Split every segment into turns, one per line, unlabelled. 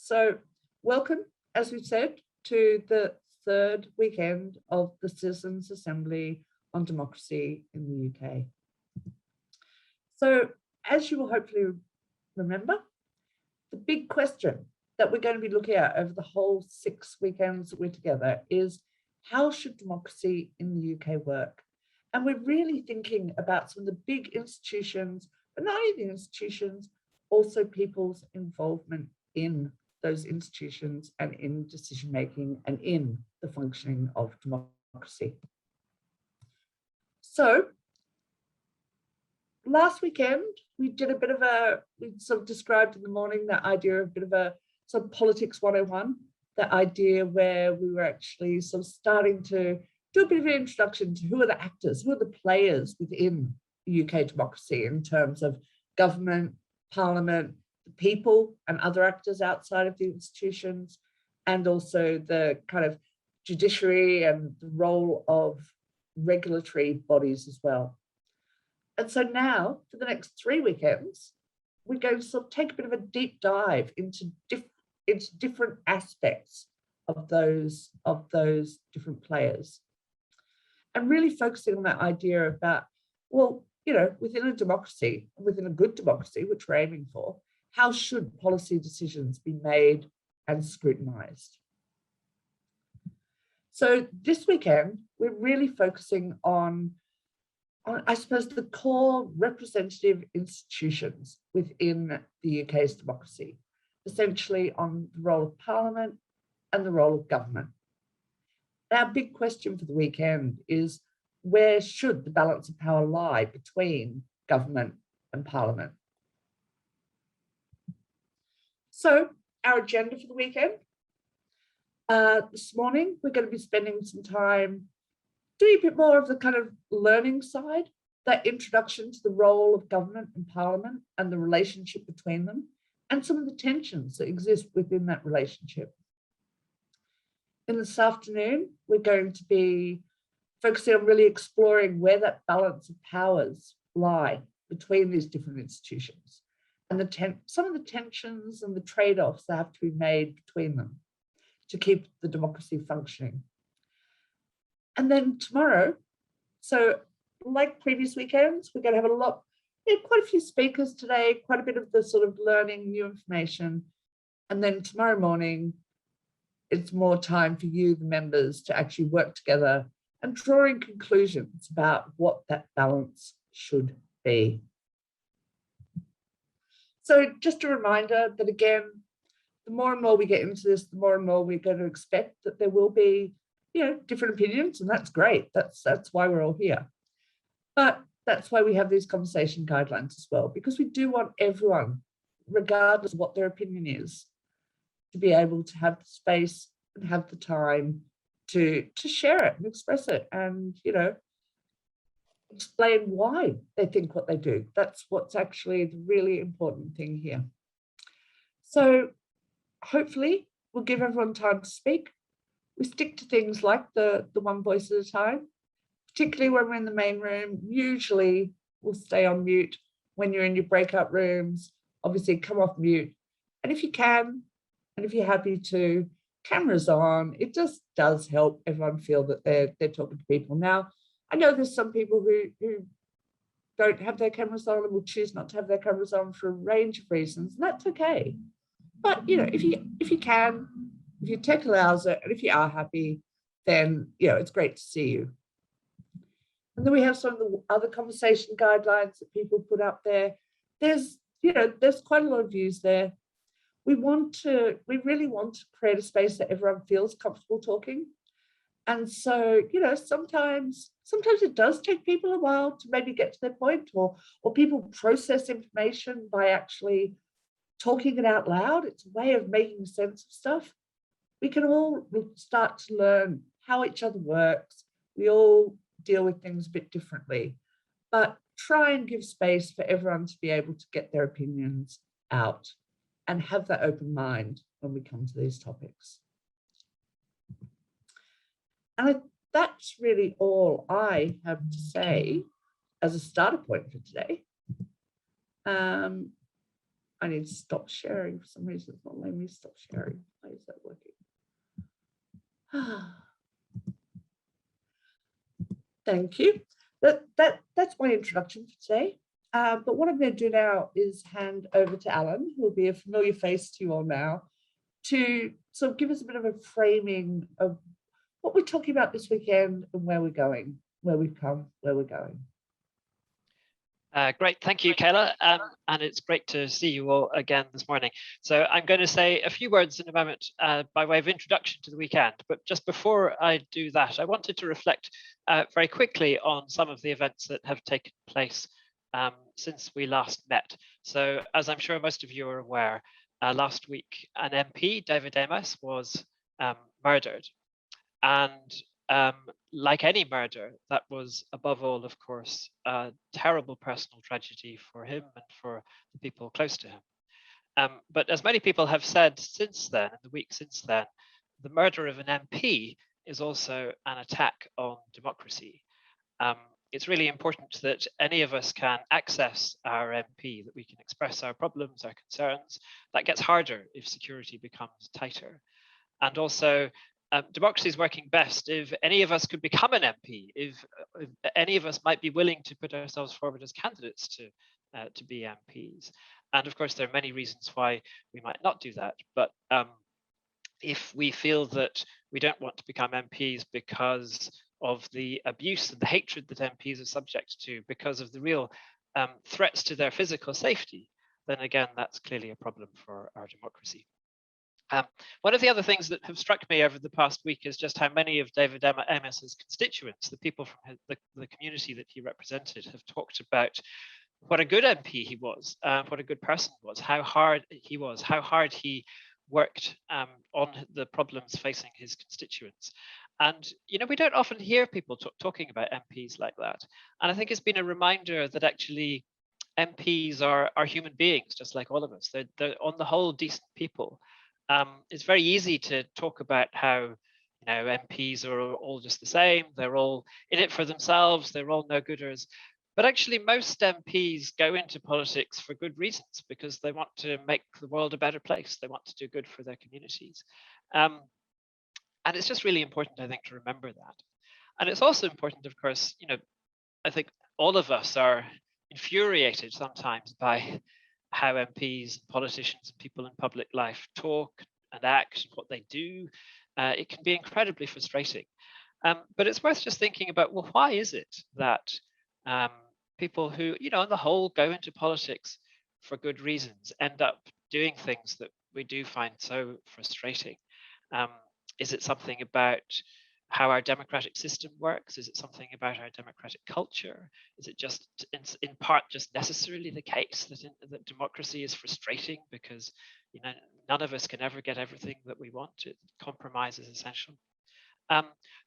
So welcome, as we said, to the third weekend of the Citizens' Assembly on Democracy in the UK. So as you will hopefully remember, the big question that we're going to be looking at over the whole 6 weekends that we're together is, how should democracy in the UK work? And we're really thinking about some of the big institutions, but not only the institutions, also people's involvement in those institutions and in decision making and in the functioning of democracy. So last weekend, we did a bit of we sort of described in the morning that idea of a bit of a sort of politics 101, that idea where we were actually sort of starting to do a bit of an introduction to who are the actors, who are the players within the UK democracy in terms of government, parliament, the people and other actors outside of the institutions, and also the kind of judiciary and the role of regulatory bodies as well. And so now, for the next 3 weekends, we're going to sort of take a bit of a deep dive into different aspects of those different players, and really focusing on that idea about, well, you know, within a democracy, within a good democracy, which we're aiming for, how should policy decisions be made and scrutinized? So this weekend, we're really focusing on, I suppose, the core representative institutions within the UK's democracy, essentially on the role of Parliament and the role of government. Our big question for the weekend is, where should the balance of power lie between government and Parliament? So our agenda for the weekend, this morning, we're going to be spending some time doing a bit more of the kind of learning side, that introduction to the role of government and Parliament and the relationship between them, and some of the tensions that exist within that relationship. In this afternoon, we're going to be focusing on really exploring where that balance of powers lie between these different institutions, and some of the tensions and the trade-offs that have to be made between them to keep the democracy functioning. And then tomorrow, so like previous weekends, we're going to have quite a few speakers today, quite a bit of the sort of learning new information. And then tomorrow morning, it's more time for you, the members, to actually work together and drawing conclusions about what that balance should be. So just a reminder that, again, the more and more we get into this, the more and more we're going to expect that there will be, you know, different opinions, and that's great. That's why we're all here. But that's why we have these conversation guidelines as well, because we do want everyone, regardless of what their opinion is, to be able to have the space and have the time to share it and express it, and, you know, explain why they think what they do. That's what's actually the really important thing here. So hopefully we'll give everyone time to speak. We stick to things like the one voice at a time, particularly when we're in the main room. Usually we'll stay on mute. When you're in your breakout rooms, obviously come off mute. And if you can, and if you're happy to, cameras on. It just does help everyone feel that they're talking to people. Now, I know there's some people who don't have their cameras on and will choose not to have their cameras on for a range of reasons, and that's okay. But, you know, if you can, if your tech allows it, and if you are happy, then, you know, it's great to see you. And then we have some of the other conversation guidelines that people put up there. There's quite a lot of views there. We really want to create a space that everyone feels comfortable talking. And so, you know, sometimes it does take people a while to maybe get to their point, or people process information by actually talking it out loud. It's a way of making sense of stuff. We can all start to learn how each other works. We all deal with things a bit differently, but try and give space for everyone to be able to get their opinions out and have that open mind when we come to these topics. And that's really all I have to say as a starter point for today. I need to stop sharing. For some reason, it's not letting me stop sharing. Why is that working? Thank you. That's my introduction for today. But what I'm going to do now is hand over to Alan, who will be a familiar face to you all now, to sort of give us a bit of a framing of what we're talking about this weekend and where we're going, where we've come, where we're going.
Great, thank you, Kayla, and it's great to see you all again this morning. So I'm going to say a few words in a moment by way of introduction to the weekend, but just before I do that, I wanted to reflect very quickly on some of the events that have taken place since we last met. So as I'm sure most of you are aware, last week an MP, David Amos, was murdered. And like any murder, that was above all, of course, a terrible personal tragedy for him and for the people close to him. But as many people have said since then, in the week since then, the murder of an MP is also an attack on democracy. It's really important that any of us can access our MP, that we can express our problems, our concerns. That gets harder if security becomes tighter. And also, democracy is working best if any of us could become an MP, if any of us might be willing to put ourselves forward as candidates to be MPs. And of course, there are many reasons why we might not do that. But if we feel that we don't want to become MPs because of the abuse and the hatred that MPs are subject to, because of the real threats to their physical safety, then again, that's clearly a problem for our democracy. One of the other things that have struck me over the past week is just how many of David Amos's constituents, the people from the community that he represented, have talked about what a good MP he was, what a good person he was, how hard he was, how hard he worked on the problems facing his constituents. And, you know, we don't often hear people talking about MPs like that. And I think it's been a reminder that actually MPs are human beings, just like all of us. They're on the whole decent people. It's very easy to talk about how, you know, MPs are all just the same. They're all in it for themselves. They're all no-gooders. But actually, most MPs go into politics for good reasons, because they want to make the world a better place. They want to do good for their communities. And it's just really important, I think, to remember that. And it's also important, of course, you know, I think all of us are infuriated sometimes by how MPs, politicians, and people in public life talk and act and what they do. It can be incredibly frustrating. But it's worth just thinking about, well, why is it that people who, you know, on the whole go into politics for good reasons end up doing things that we do find so frustrating? Is it something about how our democratic system works? Is it something about our democratic culture? Is it just in part just necessarily the case that democracy is frustrating because, you know, none of us can ever get everything that we want? Compromise is essential.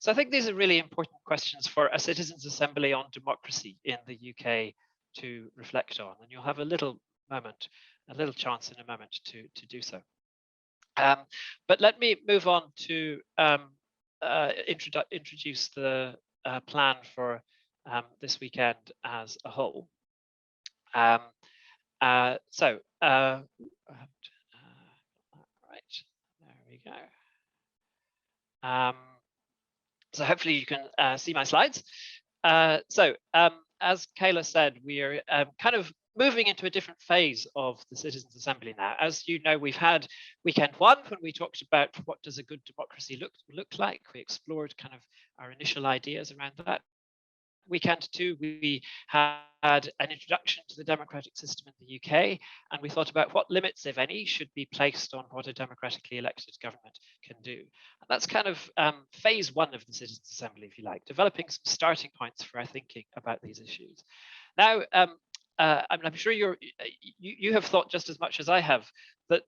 So I think these are really important questions for a citizens' assembly on democracy in the UK to reflect on, and you'll have a little chance in a moment to do so. But let me move on to introduce the plan for this weekend as a whole. Right, there we go. So hopefully you can see my slides. As Kayla said, we are kind of moving into a different phase of the Citizens' Assembly now. As you know, we've had weekend one when we talked about what does a good democracy look like. We explored kind of our initial ideas around that. Weekend two, we had an introduction to the democratic system in the UK, and we thought about what limits, if any, should be placed on what a democratically elected government can do. And that's kind of phase one of the Citizens' Assembly, if you like, developing some starting points for our thinking about these issues. Now, I'm sure you have thought just as much as I have that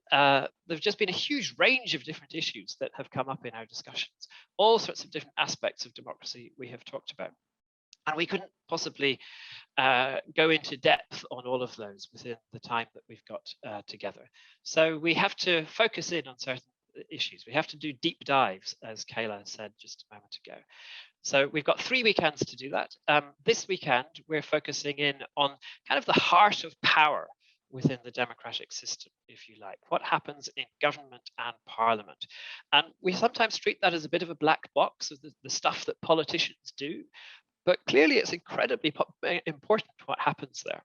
there's just been a huge range of different issues that have come up in our discussions, all sorts of different aspects of democracy we have talked about. And we couldn't possibly go into depth on all of those within the time that we've got together. So we have to focus in on certain issues. We have to do deep dives, as Kayla said just a moment ago. So we've got 3 weekends to do that. This weekend, we're focusing in on kind of the heart of power within the democratic system, if you like. What happens in government and parliament? And we sometimes treat that as a bit of a black box of the stuff that politicians do, but clearly it's incredibly important what happens there.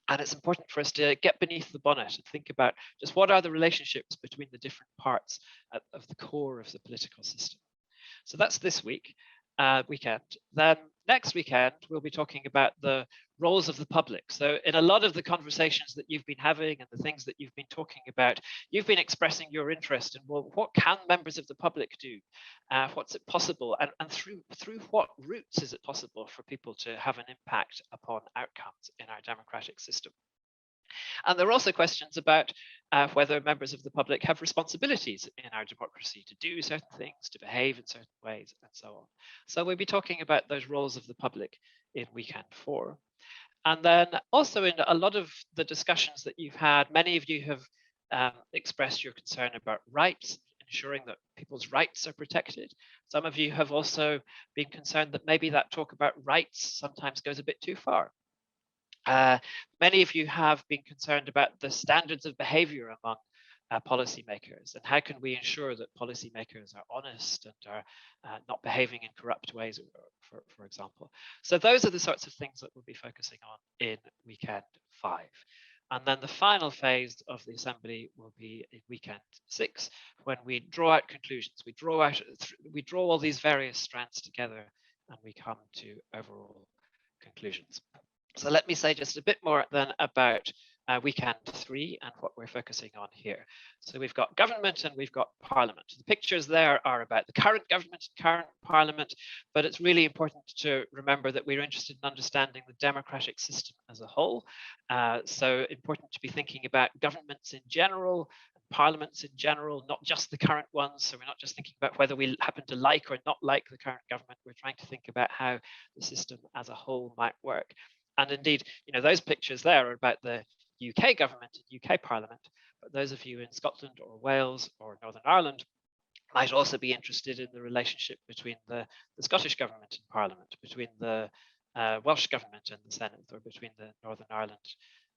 And it's important for us to get beneath the bonnet and think about just what are the relationships between the different parts of the core of the political system. So that's this weekend. Then next weekend, we'll be talking about the roles of the public. So in a lot of the conversations that you've been having and the things that you've been talking about, you've been expressing your interest in, well, what can members of the public do? What's it possible? And through what routes is it possible for people to have an impact upon outcomes in our democratic system? And there are also questions about whether members of the public have responsibilities in our democracy to do certain things, to behave in certain ways, and so on. So we'll be talking about those roles of the public in weekend 4. And then also in a lot of the discussions that you've had, many of you have expressed your concern about rights, ensuring that people's rights are protected. Some of you have also been concerned that maybe that talk about rights sometimes goes a bit too far. Many of you have been concerned about the standards of behavior among policymakers, and how can we ensure that policymakers are honest and are not behaving in corrupt ways, for example. So those are the sorts of things that we'll be focusing on in weekend 5. And then the final phase of the assembly will be in weekend 6, when we draw out conclusions. We draw all these various strands together, and we come to overall conclusions. So let me say just a bit more then about weekend 3 and what we're focusing on here. So we've got government and we've got parliament. The pictures there are about the current government and current parliament, but it's really important to remember that we're interested in understanding the democratic system as a whole. So important to be thinking about governments in general, parliaments in general, not just the current ones. So we're not just thinking about whether we happen to like or not like the current government. We're trying to think about how the system as a whole might work. And indeed, those pictures there are about the UK government and UK Parliament, but those of you in Scotland or Wales or Northern Ireland might also be interested in the relationship between the Scottish government and Parliament, between the Welsh government and the Senate, or between the Northern Ireland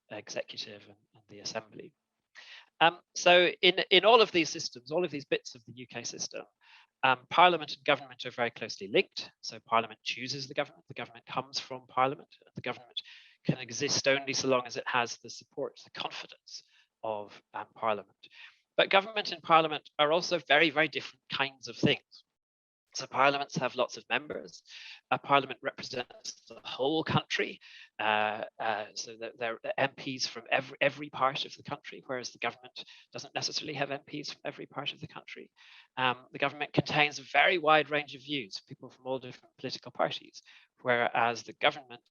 executive and the Assembly. So in all of these systems, all of these bits of the UK system, Parliament and government are very closely linked. So Parliament chooses the government comes from Parliament. The government can exist only so long as it has the support, the confidence of Parliament. But government and Parliament are also very, very different kinds of things. So parliaments have lots of members. A parliament represents the whole country, so that there are MPs from every part of the country, whereas the government doesn't necessarily have MPs from every part of the country. The government contains a very wide range of views, people from all different political parties, whereas the government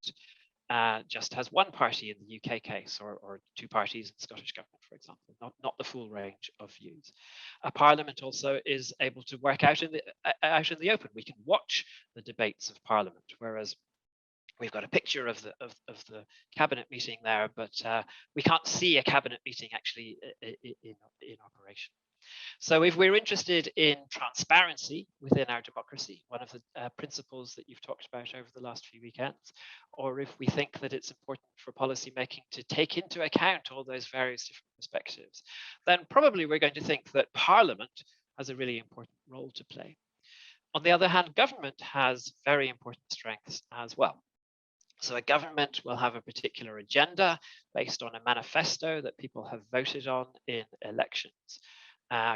just has one party in the UK case, or two parties in the Scottish government, for example, not the full range of views. A parliament also is able to work out in the open. We can watch the debates of parliament, whereas we've got a picture of the cabinet meeting there, but we can't see a cabinet meeting actually in operation. So if we're interested in transparency within our democracy, one of the principles that you've talked about over the last few weekends, or if we think that it's important for policy making to take into account all those various different perspectives, then probably we're going to think that Parliament has a really important role to play. On the other hand, government has very important strengths as well. So a government will have a particular agenda based on a manifesto that people have voted on in elections.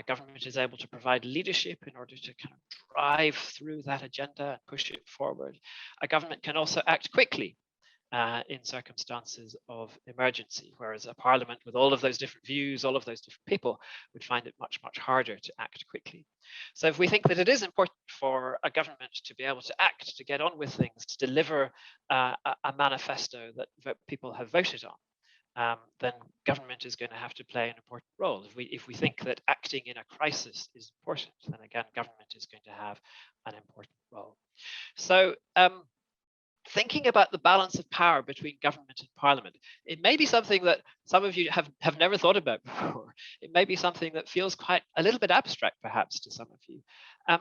Government is able to provide leadership in order to kind of drive through that agenda and push it forward. A government can also act quickly in circumstances of emergency, whereas a parliament with all of those different views, all of those different people, would find it much, much harder to act quickly. So if we think that it is important for a government to be able to act, to get on with things, to deliver a manifesto that people have voted on, then government is going to have to play an important role. If we think that acting in a crisis is important, then again, government is going to have an important role. So thinking about the balance of power between government and parliament, it may be something that some of you have never thought about before. It may be something that feels quite a little bit abstract, perhaps, to some of you.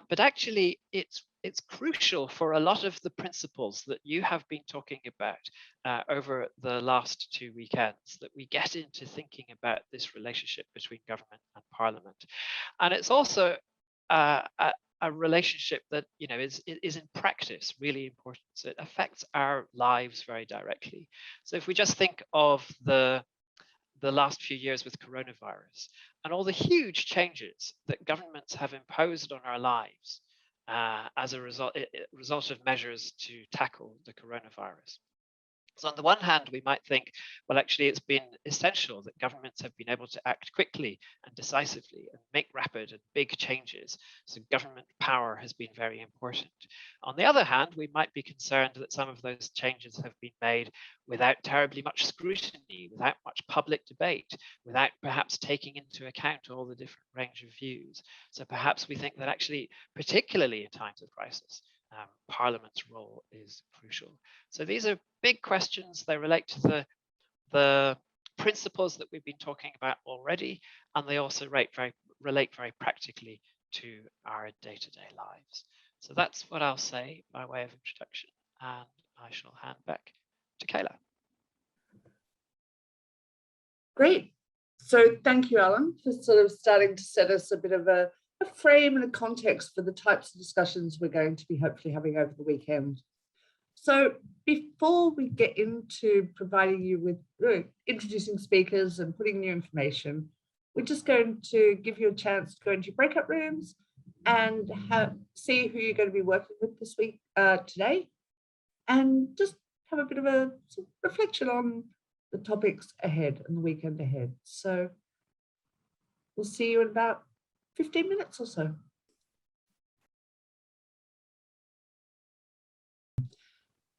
But actually, it's it's crucial for a lot of the principles that you have been talking about over the last 2 weekends, that we get into thinking about this relationship between government and parliament. And it's also a relationship that is in practice really important. So it affects our lives very directly. So if we just think of the last few years with coronavirus and all the huge changes that governments have imposed on our lives as a result of measures to tackle the coronavirus. So on the one hand, we might think, well, actually, it's been essential that governments have been able to act quickly and decisively and make rapid and big changes. So government power has been very important. On the other hand, we might be concerned that some of those changes have been made without terribly much scrutiny, without much public debate, without perhaps taking into account all the different range of views. So perhaps we think that actually, particularly in times of crisis, Parliament's role is crucial. So these are big questions. They relate to the principles that we've been talking about already, and they also relate very practically to our day-to-day lives. So that's what I'll say by way of introduction, and I shall hand back to Kayla.
Great. So thank you, Alan, for sort of starting to set us a bit of a frame and a context for the types of discussions we're going to be hopefully having over the weekend. So before we get into providing you with introducing speakers and putting new information, we're just going to give you a chance to go into your breakout rooms and see who you're going to be working with this week, today, and just have a bit of a sort of reflection on the topics ahead and the weekend ahead. So we'll see you in about 15 minutes or so.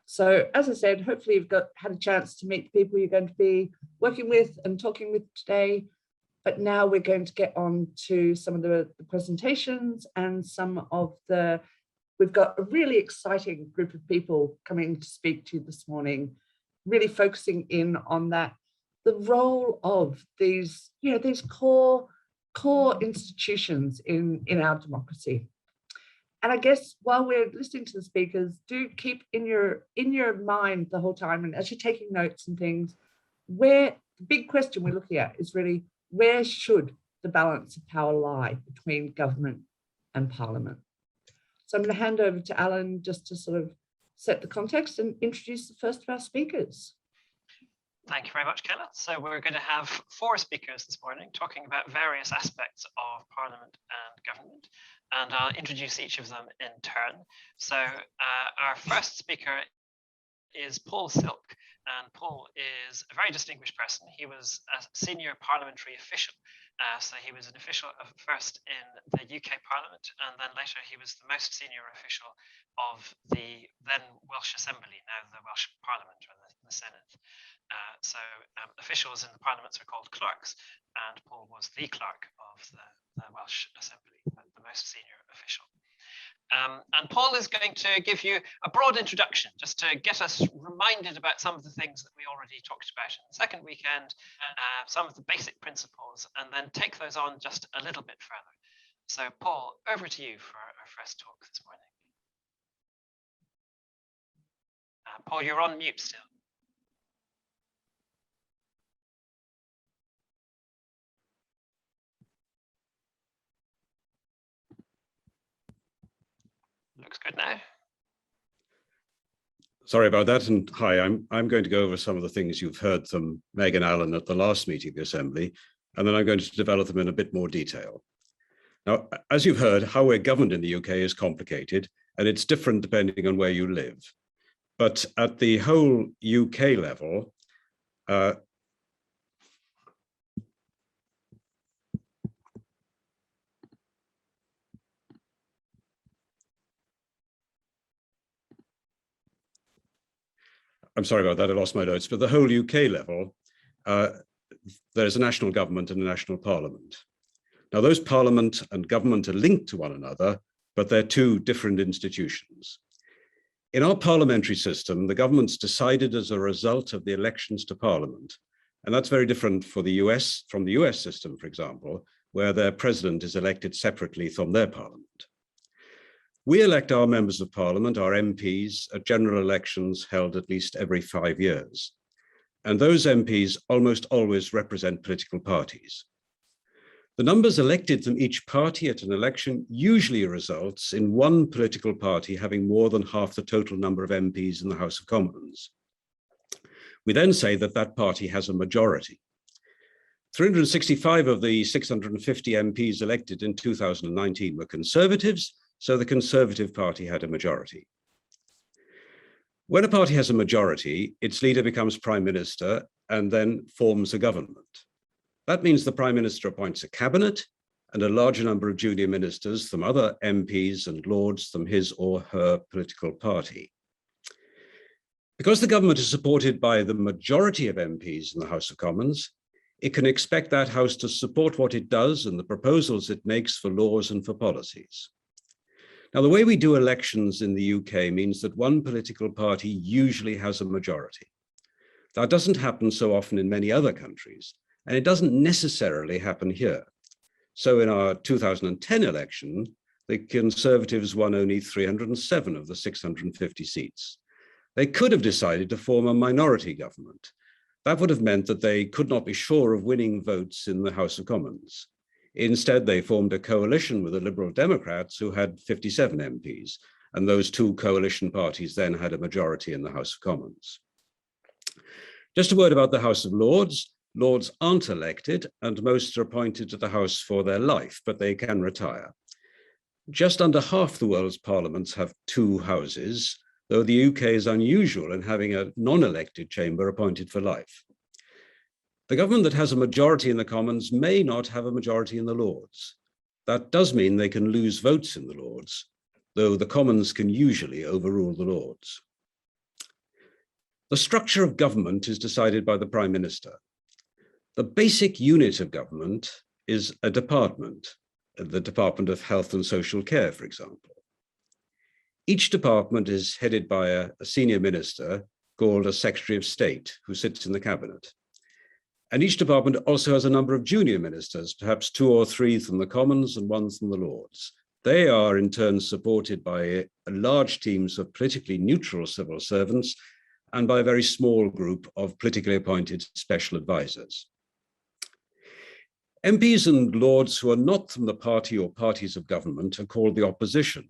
So as I said, hopefully you've had a chance to meet the people you're going to be working with and talking with today. But now we're going to get on to some of the presentations and we've got a really exciting group of people coming to speak to you this morning, really focusing in on the role of these core institutions in our democracy. And I guess while we're listening to the speakers, do keep in your mind the whole time, and as you're taking notes and things, where the big question we're looking at is really, where should the balance of power lie between government and parliament? So I'm going to hand over to Alan just to sort of set the context and introduce the first of our speakers.
Thank you very much, Kayla. So we're going to have 4 speakers this morning talking about various aspects of Parliament and government, and I'll introduce each of them in turn. So our first speaker is Paul Silk, and Paul is a very distinguished person. He was a senior parliamentary official. So he was an official first in the UK Parliament, and then later he was the most senior official of the then Welsh Assembly, now the Welsh Parliament or the Senate. So officials in the parliaments are called clerks, and Paul was the clerk of the Welsh Assembly, the most senior official. And Paul is going to give you a broad introduction just to get us reminded about some of the things that we already talked about in the second weekend, some of the basic principles, and then take those on just a little bit further. So Paul, over to you for our first talk this morning. Paul, you're on mute still. Looks good now.
Sorry about that, and hi, I'm going to go over some of the things you've heard from Meg and Alan at the last meeting of the Assembly, and then I'm going to develop them in a bit more detail. Now, as you've heard, how we're governed in the UK is complicated, and it's different depending on where you live. But at the whole UK level, I'm sorry about that, I lost my notes. For the whole UK level, there's a national government and a national parliament. Now, those parliament and government are linked to one another, but they're 2 different institutions. In our parliamentary system, the government's decided as a result of the elections to parliament. And that's very different for the US, from the US system, for example, where their president is elected separately from their parliament. We elect our members of parliament, our MPs, at general elections held at least every 5 years. And those MPs almost always represent political parties. The numbers elected from each party at an election usually results in one political party having more than half the total number of MPs in the House of Commons. We then say that that party has a majority. 365 of the 650 MPs elected in 2019 were Conservatives, so the Conservative Party had a majority. When a party has a majority, its leader becomes Prime Minister and then forms a government. That means the Prime Minister appoints a cabinet and a larger number of junior ministers from other MPs and lords from his or her political party. Because the government is supported by the majority of MPs in the House of Commons, it can expect that House to support what it does and the proposals it makes for laws and for policies. Now, the way we do elections in the UK means that one political party usually has a majority. That doesn't happen so often in many other countries, and it doesn't necessarily happen here. So in our 2010 election, the Conservatives won only 307 of the 650 seats. They could have decided to form a minority government. That would have meant that they could not be sure of winning votes in the House of Commons. Instead, they formed a coalition with the Liberal Democrats, who had 57 MPs, and those two coalition parties then had a majority in the House of Commons. Just a word about the House of Lords. Lords aren't elected, and most are appointed to the House for their life, but they can retire. Just under half the world's parliaments have two houses, though the UK is unusual in having a non-elected chamber appointed for life. The government that has a majority in the Commons may not have a majority in the Lords. That does mean they can lose votes in the Lords, though the Commons can usually overrule the Lords. The structure of government is decided by the Prime Minister. The basic unit of government is a department, the Department of Health and Social Care, for example. Each department is headed by a senior minister called a Secretary of State, who sits in the cabinet. And each department also has a number of junior ministers, perhaps 2 or 3 from the Commons and 1 from the Lords. They are in turn supported by large teams of politically neutral civil servants and by a very small group of politically appointed special advisors. MPs and Lords who are not from the party or parties of government are called the opposition,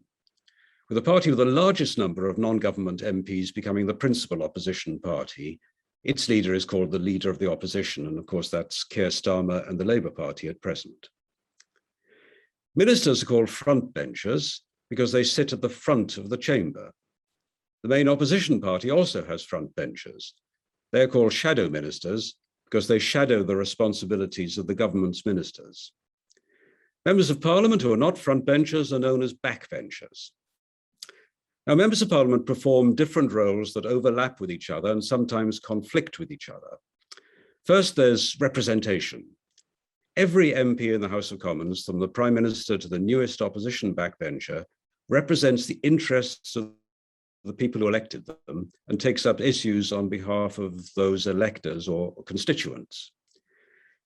with the party with the largest number of non-government MPs becoming the principal opposition party. Its leader is called the Leader of the Opposition, and of course that's Keir Starmer and the Labour Party at present. Ministers are called frontbenchers because they sit at the front of the chamber. The main opposition party also has frontbenchers. They're called shadow ministers because they shadow the responsibilities of the government's ministers. Members of Parliament who are not frontbenchers are known as backbenchers. Now, members of Parliament perform different roles that overlap with each other and sometimes conflict with each other. First, there's representation. Every MP in the House of Commons, from the Prime Minister to the newest opposition backbencher, represents the interests of the people who elected them and takes up issues on behalf of those electors or constituents.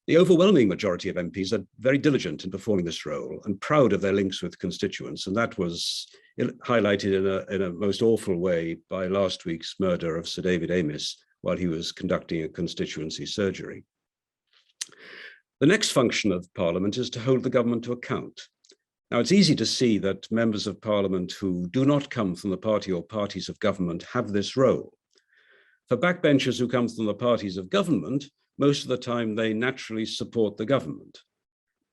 The overwhelming majority of MPs are very diligent in performing this role and proud of their links with constituents, and that was highlighted in a most awful way by last week's murder of Sir David Amess while he was conducting a constituency surgery. The next function of Parliament is to hold the government to account. Now, it's easy to see that members of Parliament who do not come from the party or parties of government have this role. For backbenchers who come from the parties of government, most of the time they naturally support the government.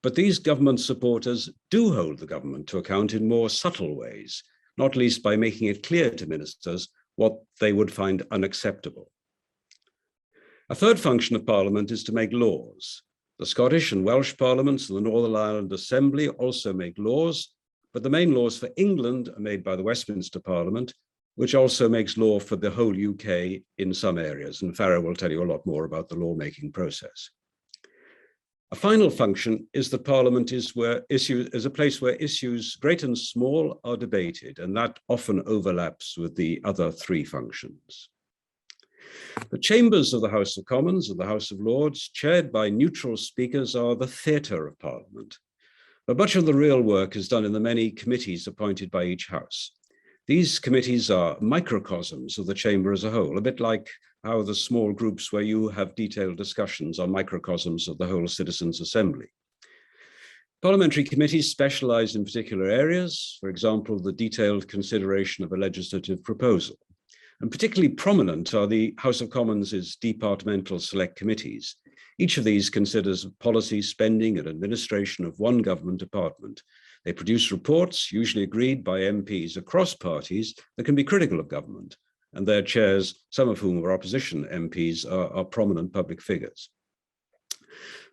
But these government supporters do hold the government to account in more subtle ways, not least by making it clear to ministers what they would find unacceptable. A third function of Parliament is to make laws. The Scottish and Welsh Parliaments and the Northern Ireland Assembly also make laws, but the main laws for England are made by the Westminster Parliament, which also makes law for the whole UK in some areas, and Farrah will tell you a lot more about the lawmaking process. A final function is that Parliament is a place where issues great and small are debated, and that often overlaps with the other 3 functions. The chambers of the House of Commons and the House of Lords, chaired by neutral speakers, are the theatre of Parliament. But much of the real work is done in the many committees appointed by each House. These committees are microcosms of the chamber as a whole, a bit like how the small groups where you have detailed discussions are microcosms of the whole Citizens' Assembly. Parliamentary committees specialize in particular areas, for example, the detailed consideration of a legislative proposal. And particularly prominent are the House of Commons' departmental select committees. Each of these considers policy, spending, and administration of one government department. They produce reports, usually agreed by MPs across parties, that can be critical of government, and their chairs, some of whom are opposition MPs, are prominent public figures.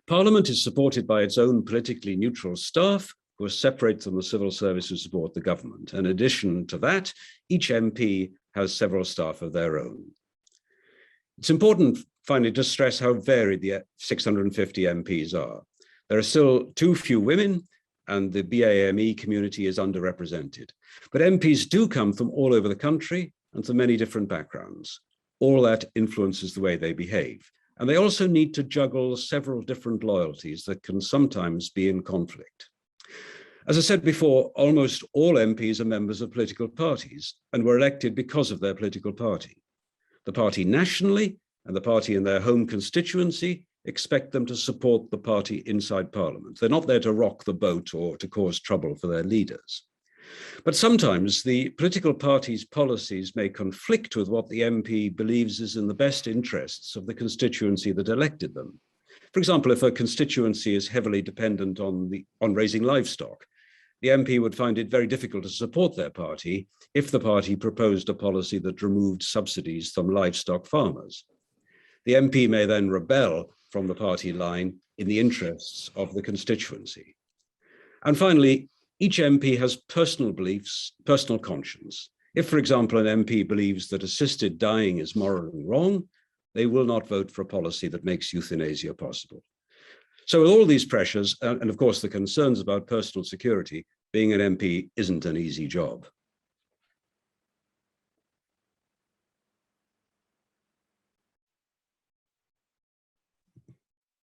Parliament is supported by its own politically neutral staff, who are separate from the civil service who support the government. In addition to that, each MP has several staff of their own. It's important, finally, to stress how varied the 650 MPs are. There are still too few women, and the BAME community is underrepresented. But MPs do come from all over the country and from many different backgrounds. All that influences the way they behave. And they also need to juggle several different loyalties that can sometimes be in conflict. As I said before, almost all MPs are members of political parties and were elected because of their political party. The party nationally and the party in their home constituency expect them to support the party inside Parliament. They're not there to rock the boat or to cause trouble for their leaders. But sometimes the political party's policies may conflict with what the MP believes is in the best interests of the constituency that elected them. For example, if a constituency is heavily dependent on raising livestock, the MP would find it very difficult to support their party if the party proposed a policy that removed subsidies from livestock farmers. The MP may then rebel from the party line in the interests of the constituency. And finally, each MP has personal beliefs, personal conscience. If, for example, an MP believes that assisted dying is morally wrong, they will not vote for a policy that makes euthanasia possible. So with all these pressures, and of course the concerns about personal security, being an MP isn't an easy job.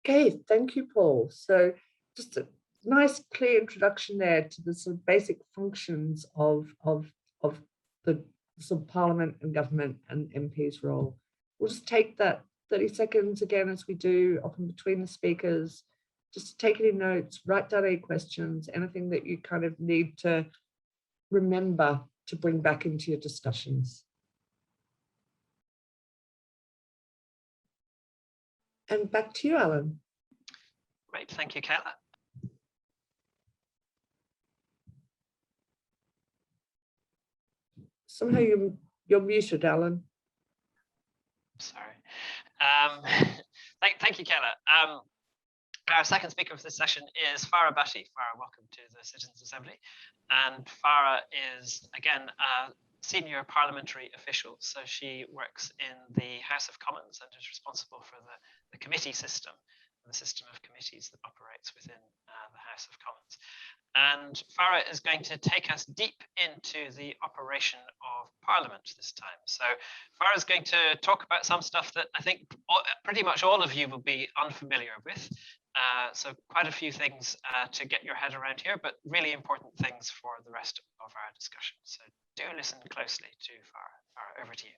Okay, thank you, Paul. So just a nice, clear introduction there to the sort of basic functions of the sort of Parliament and government and MP's role. We'll just take that 30 seconds again, as we do often between the speakers, just take any notes, write down any questions, anything that you kind of need to remember to bring back into your discussions. And back to you, Alan.
Great, thank you, Kayla.
Somehow you're muted, Alan.
Sorry. Thank you, Kayla. Our second speaker for this session is Farrah Bhatti. Farrah, welcome to the Citizens' Assembly. And Farrah is, again, a senior parliamentary official. So she works in the House of Commons and is responsible for the committee system, the system of committees that operates within the House of Commons. And Farrah is going to take us deep into the operation of Parliament this time. So Farrah is going to talk about some stuff that I think pretty much all of you will be unfamiliar with. So quite a few things to get your head around here, but really important things for the rest of our discussion. So do listen closely to Farrah. Farrah, over to you.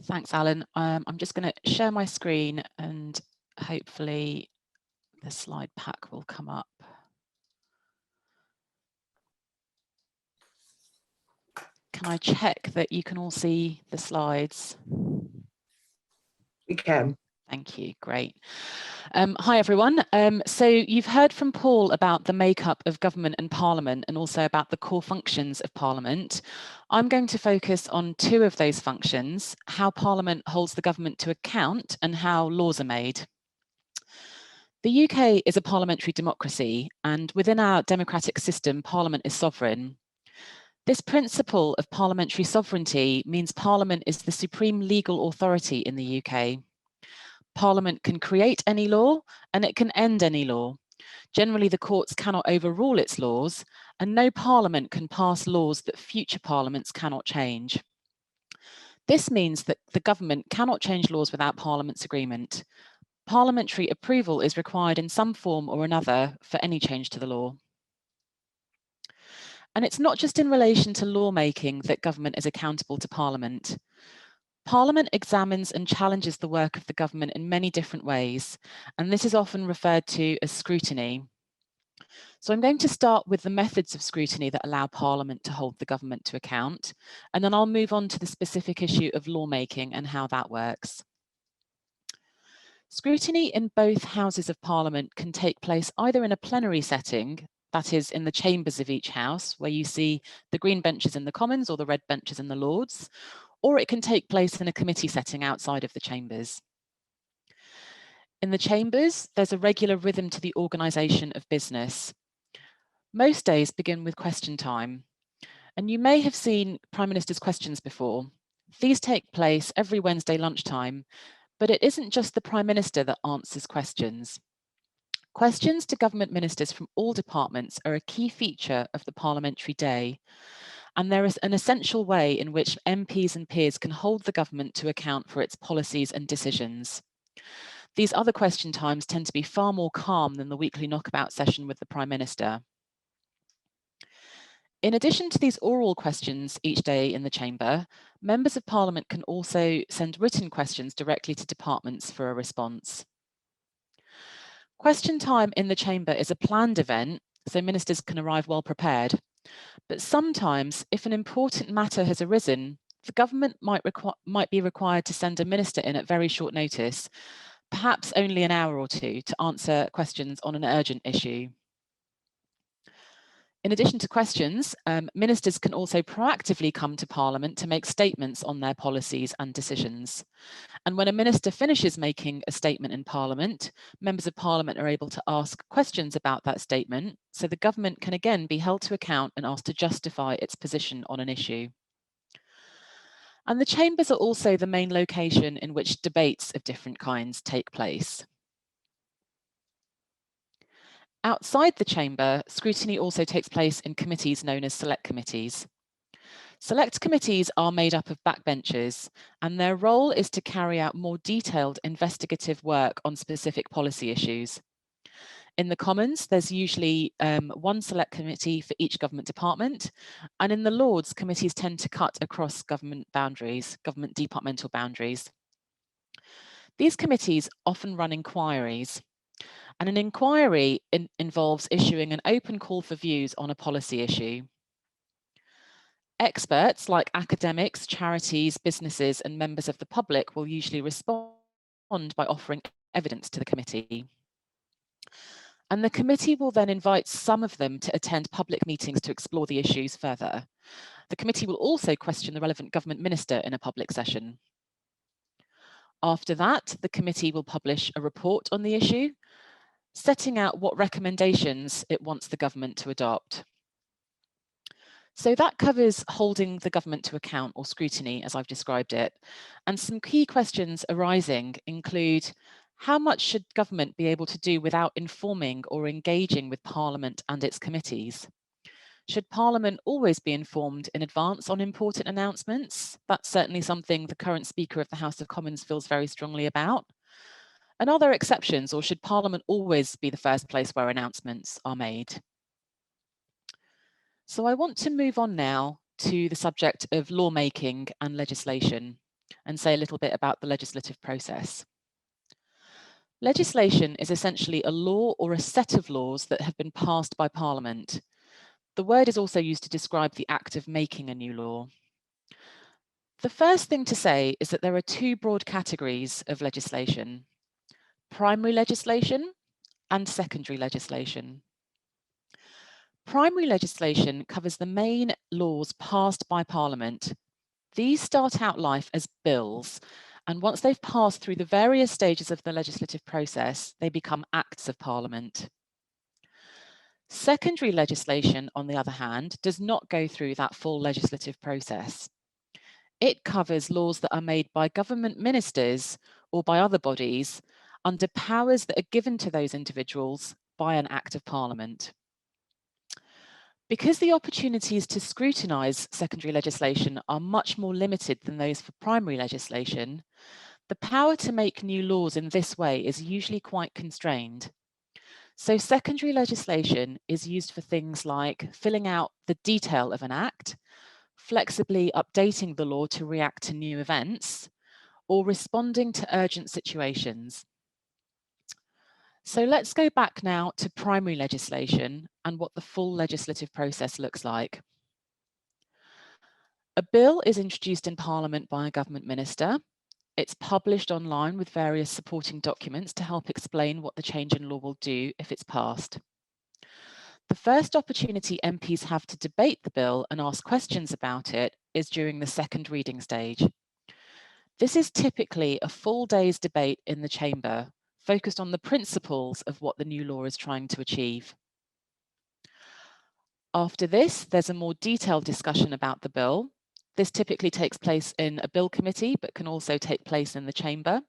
Thanks, Alan. I'm just going to share my screen and hopefully the slide pack will come up. Can I check that you can all see the slides?
We can.
Thank you. Great. Hi, everyone. So you've heard from Paul about the makeup of government and Parliament and also about the core functions of Parliament. I'm going to focus on two of those functions, how Parliament holds the government to account and how laws are made. The UK is a parliamentary democracy, and within our democratic system, Parliament is sovereign. This principle of parliamentary sovereignty means Parliament is the supreme legal authority in the UK. Parliament can create any law and it can end any law. Generally, the courts cannot overrule its laws, and no Parliament can pass laws that future parliaments cannot change. This means that the government cannot change laws without Parliament's agreement. Parliamentary approval is required in some form or another for any change to the law. And it's not just in relation to lawmaking that government is accountable to Parliament. Parliament examines and challenges the work of the government in many different ways, and this is often referred to as scrutiny. So I'm going to start with the methods of scrutiny that allow Parliament to hold the government to account, and then I'll move on to the specific issue of lawmaking and how that works. Scrutiny in both Houses of Parliament can take place either in a plenary setting, that is in the chambers of each house, where you see the green benches in the Commons or the red benches in the Lords, or it can take place in a committee setting outside of the chambers. In the chambers, there's a regular rhythm to the organisation of business. Most days begin with question time, and you may have seen Prime Minister's questions before. These take place every Wednesday lunchtime, but it isn't just the Prime Minister that answers questions. Questions to government ministers from all departments are a key feature of the parliamentary day, and there is an essential way in which MPs and peers can hold the government to account for its policies and decisions. These other question times tend to be far more calm than the weekly knockabout session with the Prime Minister. In addition to these oral questions each day in the chamber, members of Parliament can also send written questions directly to departments for a response. Question time in the chamber is a planned event, so ministers can arrive well prepared. But sometimes, if an important matter has arisen, the government might be required to send a minister in at very short notice, perhaps only an hour or two, to answer questions on an urgent issue. In addition to questions, ministers can also proactively come to Parliament to make statements on their policies and decisions. And when a minister finishes making a statement in Parliament, members of Parliament are able to ask questions about that statement, so the government can again be held to account and asked to justify its position on an issue. And the chambers are also the main location in which debates of different kinds take place. Outside the chamber, scrutiny also takes place in committees known as select committees. Select committees are made up of backbenchers, and their role is to carry out more detailed investigative work on specific policy issues. In the Commons, there's usually one select committee for each government department, and in the Lords, committees tend to cut across government boundaries, government departmental boundaries. These committees often run inquiries, and an inquiry involves issuing an open call for views on a policy issue. Experts like academics, charities, businesses, and members of the public will usually respond by offering evidence to the committee. And the committee will then invite some of them to attend public meetings to explore the issues further. The committee will also question the relevant government minister in a public session. After that, the committee will publish a report on the issue, setting out what recommendations it wants the government to adopt. So that covers holding the government to account, or scrutiny, as I've described it. And some key questions arising include: how much should government be able to do without informing or engaging with Parliament and its committees? Should Parliament always be informed in advance on important announcements? That's certainly something the current Speaker of the House of Commons feels very strongly about. And are there exceptions, or should Parliament always be the first place where announcements are made? So I want to move on now to the subject of lawmaking and legislation, and say a little bit about the legislative process. Legislation is essentially a law or a set of laws that have been passed by Parliament. The word is also used to describe the act of making a new law. The first thing to say is that there are two broad categories of legislation: primary legislation and secondary legislation. Primary legislation covers the main laws passed by Parliament. These start out life as bills, and once they've passed through the various stages of the legislative process, they become acts of Parliament. Secondary legislation, on the other hand, does not go through that full legislative process. It covers laws that are made by government ministers or by other bodies under powers that are given to those individuals by an act of Parliament. Because the opportunities to scrutinise secondary legislation are much more limited than those for primary legislation, The power to make new laws in this way is usually quite constrained. So secondary legislation is used for things like filling out the detail of an act, flexibly updating the law to react to new events, or responding to urgent situations. So let's go back now to primary legislation and what the full legislative process looks like. A bill is introduced in Parliament by a government minister. It's published online with various supporting documents to help explain what the change in law will do if it's passed. The first opportunity MPs have to debate the bill and ask questions about it is during the second reading stage. This is typically a full day's debate in the chamber, focused on the principles of what the new law is trying to achieve. After this, there's a more detailed discussion about the bill. This typically takes place in a bill committee, but can also take place in the chamber.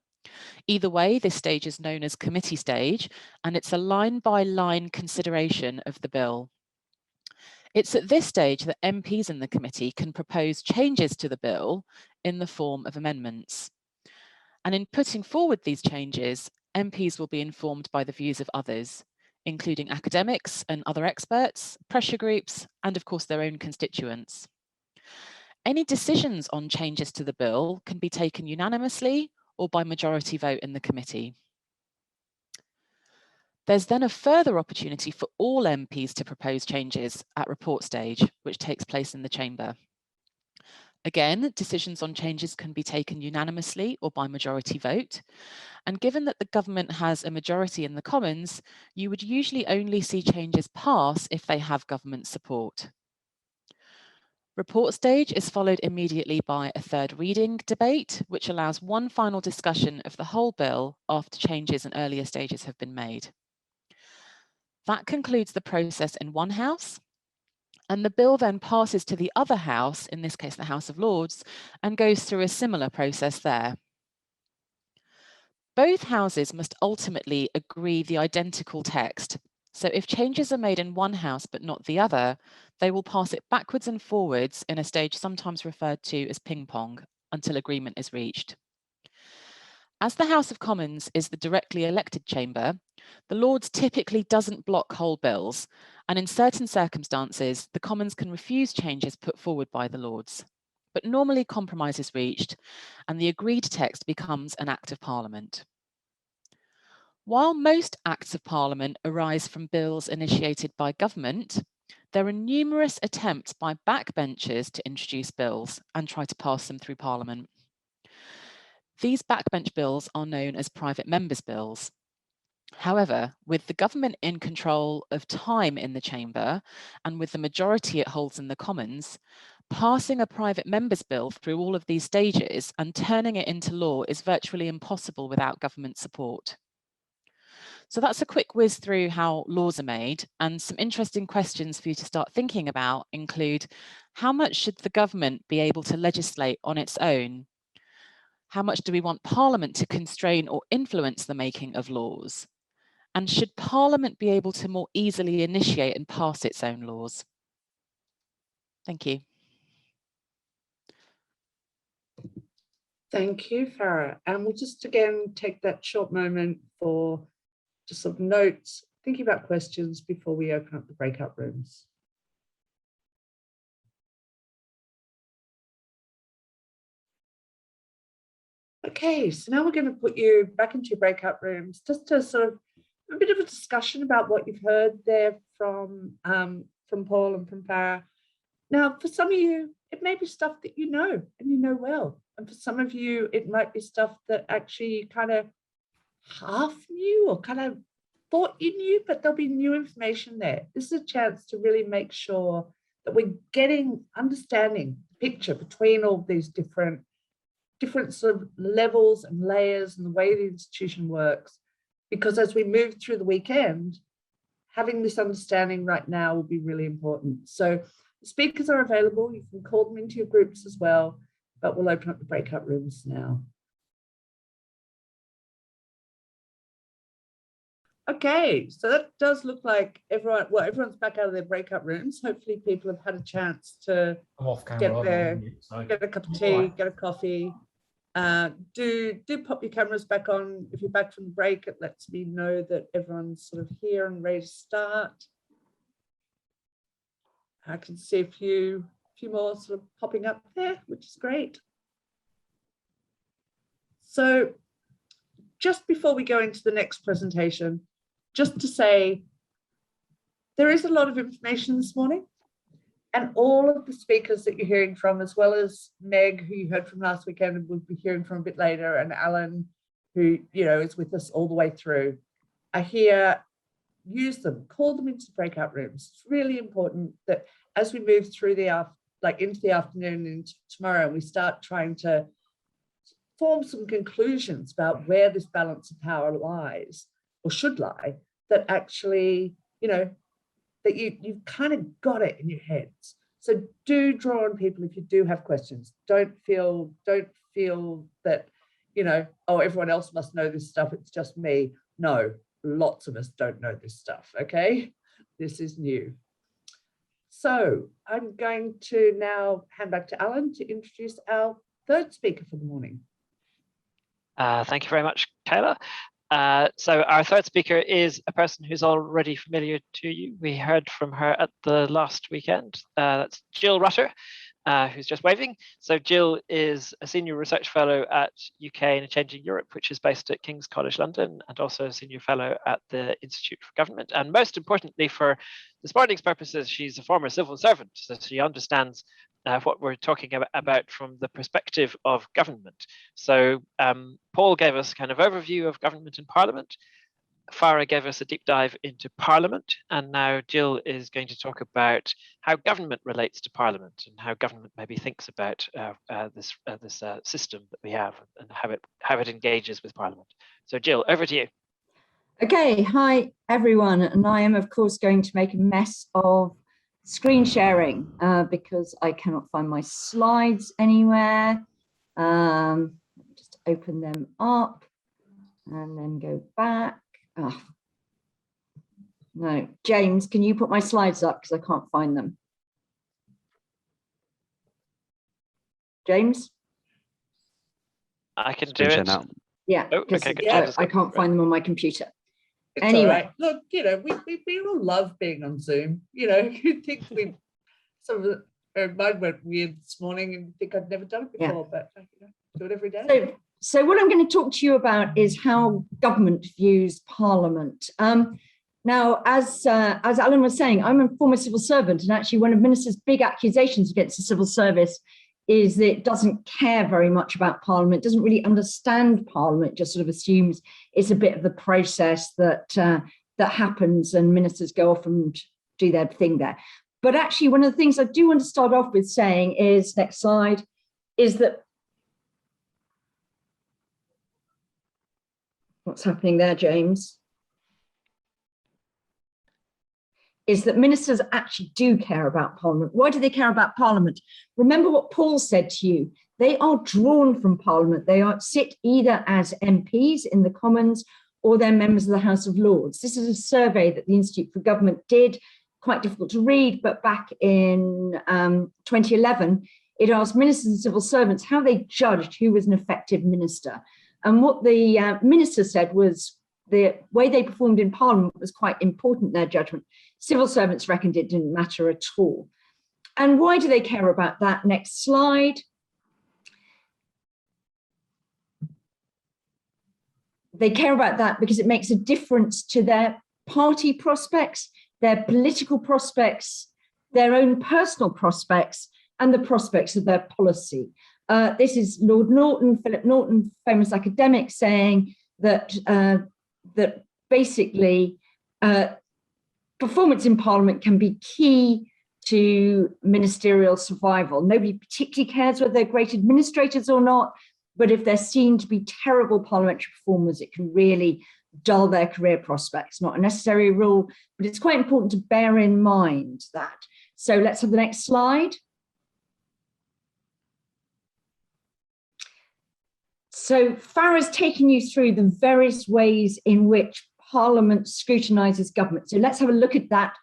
Either way, this stage is known as committee stage, and it's a line-by-line consideration of the bill. It's at this stage that MPs in the committee can propose changes to the bill in the form of amendments. And in putting forward these changes, MPs will be informed by the views of others, including academics and other experts, pressure groups, and of course their own constituents. Any decisions on changes to the bill can be taken unanimously or by majority vote in the committee. There's then a further opportunity for all MPs to propose changes at report stage, which takes place in the chamber. Again, decisions on changes can be taken unanimously or by majority vote. And given that the government has a majority in the Commons, you would usually only see changes pass if they have government support. Report stage is followed immediately by a third reading debate, which allows one final discussion of the whole bill after changes in earlier stages have been made. That concludes the process in one house, and the bill then passes to the other house, in this case the House of Lords, and goes through a similar process there. Both houses must ultimately agree the identical text. So if changes are made in one house but not the other, they will pass it backwards and forwards in a stage sometimes referred to as ping pong until agreement is reached. As the House of Commons is the directly elected chamber, the Lords typically doesn't block whole bills, and in certain circumstances, the Commons can refuse changes put forward by the Lords. But normally compromise is reached and the agreed text becomes an Act of Parliament. While most Acts of Parliament arise from bills initiated by government, there are numerous attempts by backbenchers to introduce bills and try to pass them through Parliament. These backbench bills are known as private members' bills. However, with the government in control of time in the chamber and with the majority it holds in the Commons, passing a private member's bill through all of these stages and turning it into law is virtually impossible without government support. So that's a quick whiz through how laws are made, and some interesting questions for you to start thinking about include: how much should the government be able to legislate on its own? How much do we want Parliament to constrain or influence the making of laws? And should Parliament be able to more easily initiate and pass its own laws? Thank you.
Thank you, Farrah. And we'll just again take that short moment for just some notes, thinking about questions before we open up the breakout rooms. Okay, so now we're going to put you back into your breakout rooms just to sort of a bit of a discussion about what you've heard there from Paul and from Farrah. Now, for some of you, it may be stuff that you know and you know well. And for some of you, it might be stuff that actually kind of half knew or kind of thought you knew, but there'll be new information there. This is a chance to really make sure that we're getting understanding the picture between all these different sort of levels and layers and the way the institution works. Because as we move through the weekend, having this understanding right now will be really important. So the speakers are available. You can call them into your groups as well, but we'll open up the breakout rooms now. Okay, so that does look like everyone's back out of their breakout rooms. Hopefully people have had a chance to get a cup of tea, get a coffee. Do pop your cameras back on. If you're back from the break, it lets me know that everyone's sort of here and ready to start. I can see a few more sort of popping up there, which is great. So just before we go into the next presentation, just to say, there is a lot of information this morning, and all of the speakers that you're hearing from, as well as Meg, who you heard from last weekend and we'll be hearing from a bit later, and Alan, who is with us all the way through, are here. Use them, call them into breakout rooms. It's really important that as we move through into the afternoon and into tomorrow, we start trying to form some conclusions about where this balance of power lies, or should lie, that actually, that you've kind of got it in your heads. So do draw on people if you do have questions. Don't feel that, oh, everyone else must know this stuff, it's just me. No, lots of us don't know this stuff, okay? This is new. So I'm going to now hand back to Alan to introduce our third speaker for the morning.
Thank you very much, Kayla. So our third speaker is a person who's already familiar to you. We heard from her at the last weekend. That's Jill Rutter, who's just waving. So Jill is a senior research fellow at UK and Changing Europe, which is based at King's College London, and also a senior fellow at the Institute for Government. And most importantly, for this morning's purposes, she's a former civil servant, so she understands what we're talking about from the perspective of government. So Paul gave us a kind of overview of government and parliament. Farrah gave us a deep dive into parliament, and now Jill is going to talk about how government relates to parliament and how government maybe thinks about this system that we have and how it engages with parliament. So Jill, over to you.
Okay, hi everyone, and I am of course going to make a mess of screen sharing because I cannot find my slides anywhere. Just open them up and then go back. Oh. No, James, can you put my slides up because I can't find them? James?
I can do it now.
Yeah, because I can't find them on my computer.
It's
anyway,
right. Look, we all love being on Zoom. You'd think some of mine went weird this morning and think I'd never done it before, but do it every day.
So what I'm going to talk to you about is how government views Parliament. Now, as Alan was saying, I'm a former civil servant, and actually one of Minister's big accusations against the civil service is that it doesn't care very much about Parliament, doesn't really understand Parliament, just sort of assumes it's a bit of the process that happens and ministers go off and do their thing there. But actually, one of the things I do want to start off with saying is, next slide, is that what's happening there, James? Is that ministers actually do care about Parliament. Why do they care about Parliament? Remember what Paul said to you. They are drawn from Parliament. They sit either as MPs in the Commons or they're members of the House of Lords. This is a survey that the Institute for Government did, quite difficult to read, but back in 2011, it asked ministers and civil servants how they judged who was an effective minister. And what the minister said was the way they performed in Parliament was quite important, their judgment. Civil servants reckoned it didn't matter at all. And why do they care about that? Next slide. They care about that because it makes a difference to their party prospects, their political prospects, their own personal prospects, and the prospects of their policy. This is Lord Norton, Philip Norton, famous academic, saying that that basically performance in Parliament can be key to ministerial survival. Nobody particularly cares whether they're great administrators or not, but if they're seen to be terrible parliamentary performers, it can really dull their career prospects. Not a necessary rule, but it's quite important to bear in mind that. So let's have the next slide. So Farrah's taken you through the various ways in which Parliament scrutinises government. So let's have a look at that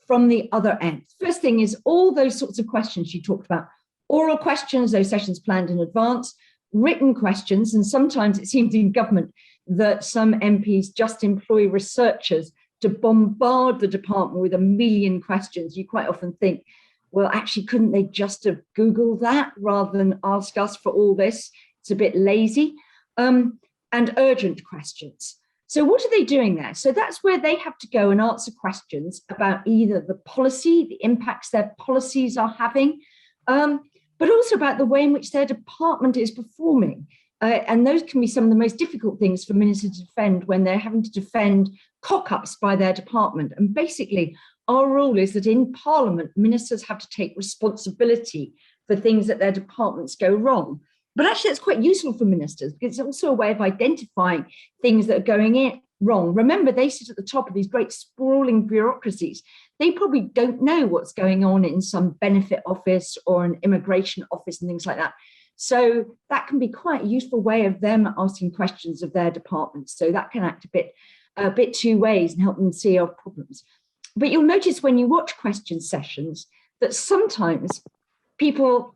from the other end. First thing is all those sorts of questions you talked about. Oral questions, those sessions planned in advance, written questions, and sometimes it seems in government that some MPs just employ researchers to bombard the department with a million questions. You quite often think, well, actually, couldn't they just have Googled that rather than ask us for all this? It's a bit lazy. And urgent questions. So what are they doing there? So that's where they have to go and answer questions about either the policy, the impacts their policies are having, but also about the way in which their department is performing. And those can be some of the most difficult things for ministers to defend when they're having to defend cock-ups by their department. And basically, our rule is that in Parliament, ministers have to take responsibility for things that their departments go wrong. But actually, that's quite useful for ministers because it's also a way of identifying things that are going wrong. Remember, they sit at the top of these great sprawling bureaucracies. They probably don't know what's going on in some benefit office or an immigration office and things like that. So that can be quite a useful way of them asking questions of their departments. So that can act a bit two ways and help them see our problems. But you'll notice when you watch question sessions that sometimes people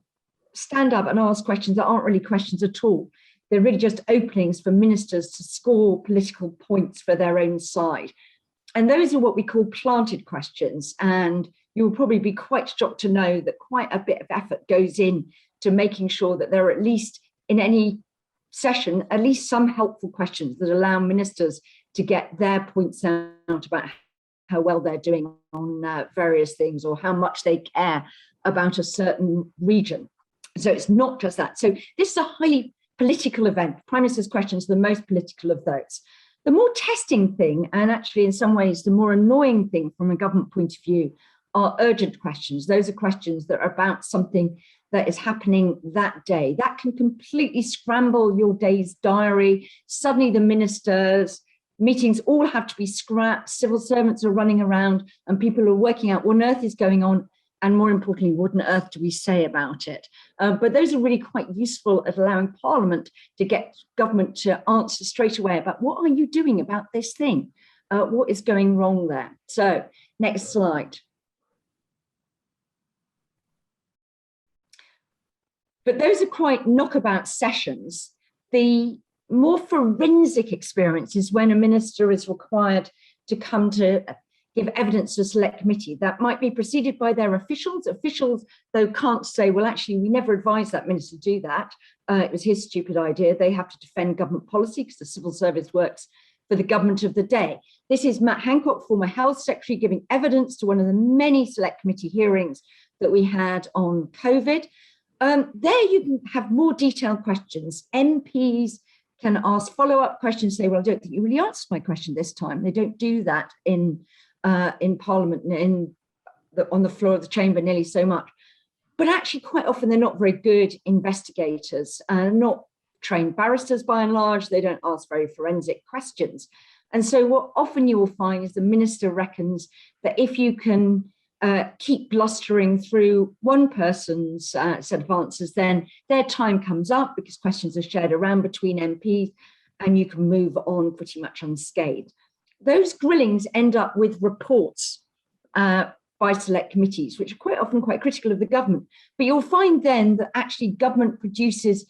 stand up and ask questions that aren't really questions at all. They're really just openings for ministers to score political points for their own side. And those are what we call planted questions. And you will probably be quite shocked to know that quite a bit of effort goes in to making sure that there are at least in any session, at least some helpful questions that allow ministers to get their points out about how well they're doing on various things or how much they care about a certain region. So it's not just that. So this is a highly political event. Prime Minister's questions are the most political of those. The more testing thing, and actually in some ways the more annoying thing from a government point of view, are urgent questions. Those are questions that are about something that is happening that day. That can completely scramble your day's diary. Suddenly the ministers' meetings all have to be scrapped. Civil servants are running around and people are working out what on earth is going on. And more importantly, what on earth do we say about it? But those are really quite useful at allowing Parliament to get government to answer straight away about what are you doing about this thing? What is going wrong there? So next slide. But those are quite knockabout sessions. The more forensic experience is when a minister is required to come to give evidence to a select committee. That might be preceded by their officials. Officials, though, can't say, well, actually, we never advised that minister to do that. It was his stupid idea. They have to defend government policy because the civil service works for the government of the day. This is Matt Hancock, former health secretary, giving evidence to one of the many select committee hearings that we had on COVID. There you can have more detailed questions. MPs can ask follow-up questions, say, well, I don't think you really answered my question this time. They don't do that in Parliament, on the floor of the chamber nearly so much. But actually, quite often, they're not very good investigators, not trained barristers by and large. They don't ask very forensic questions. And so what often you will find is the minister reckons that if you can keep blustering through one person's set of answers, then their time comes up because questions are shared around between MPs and you can move on pretty much unscathed. Those grillings end up with reports by select committees, which are quite often quite critical of the government. But you'll find then that actually government produces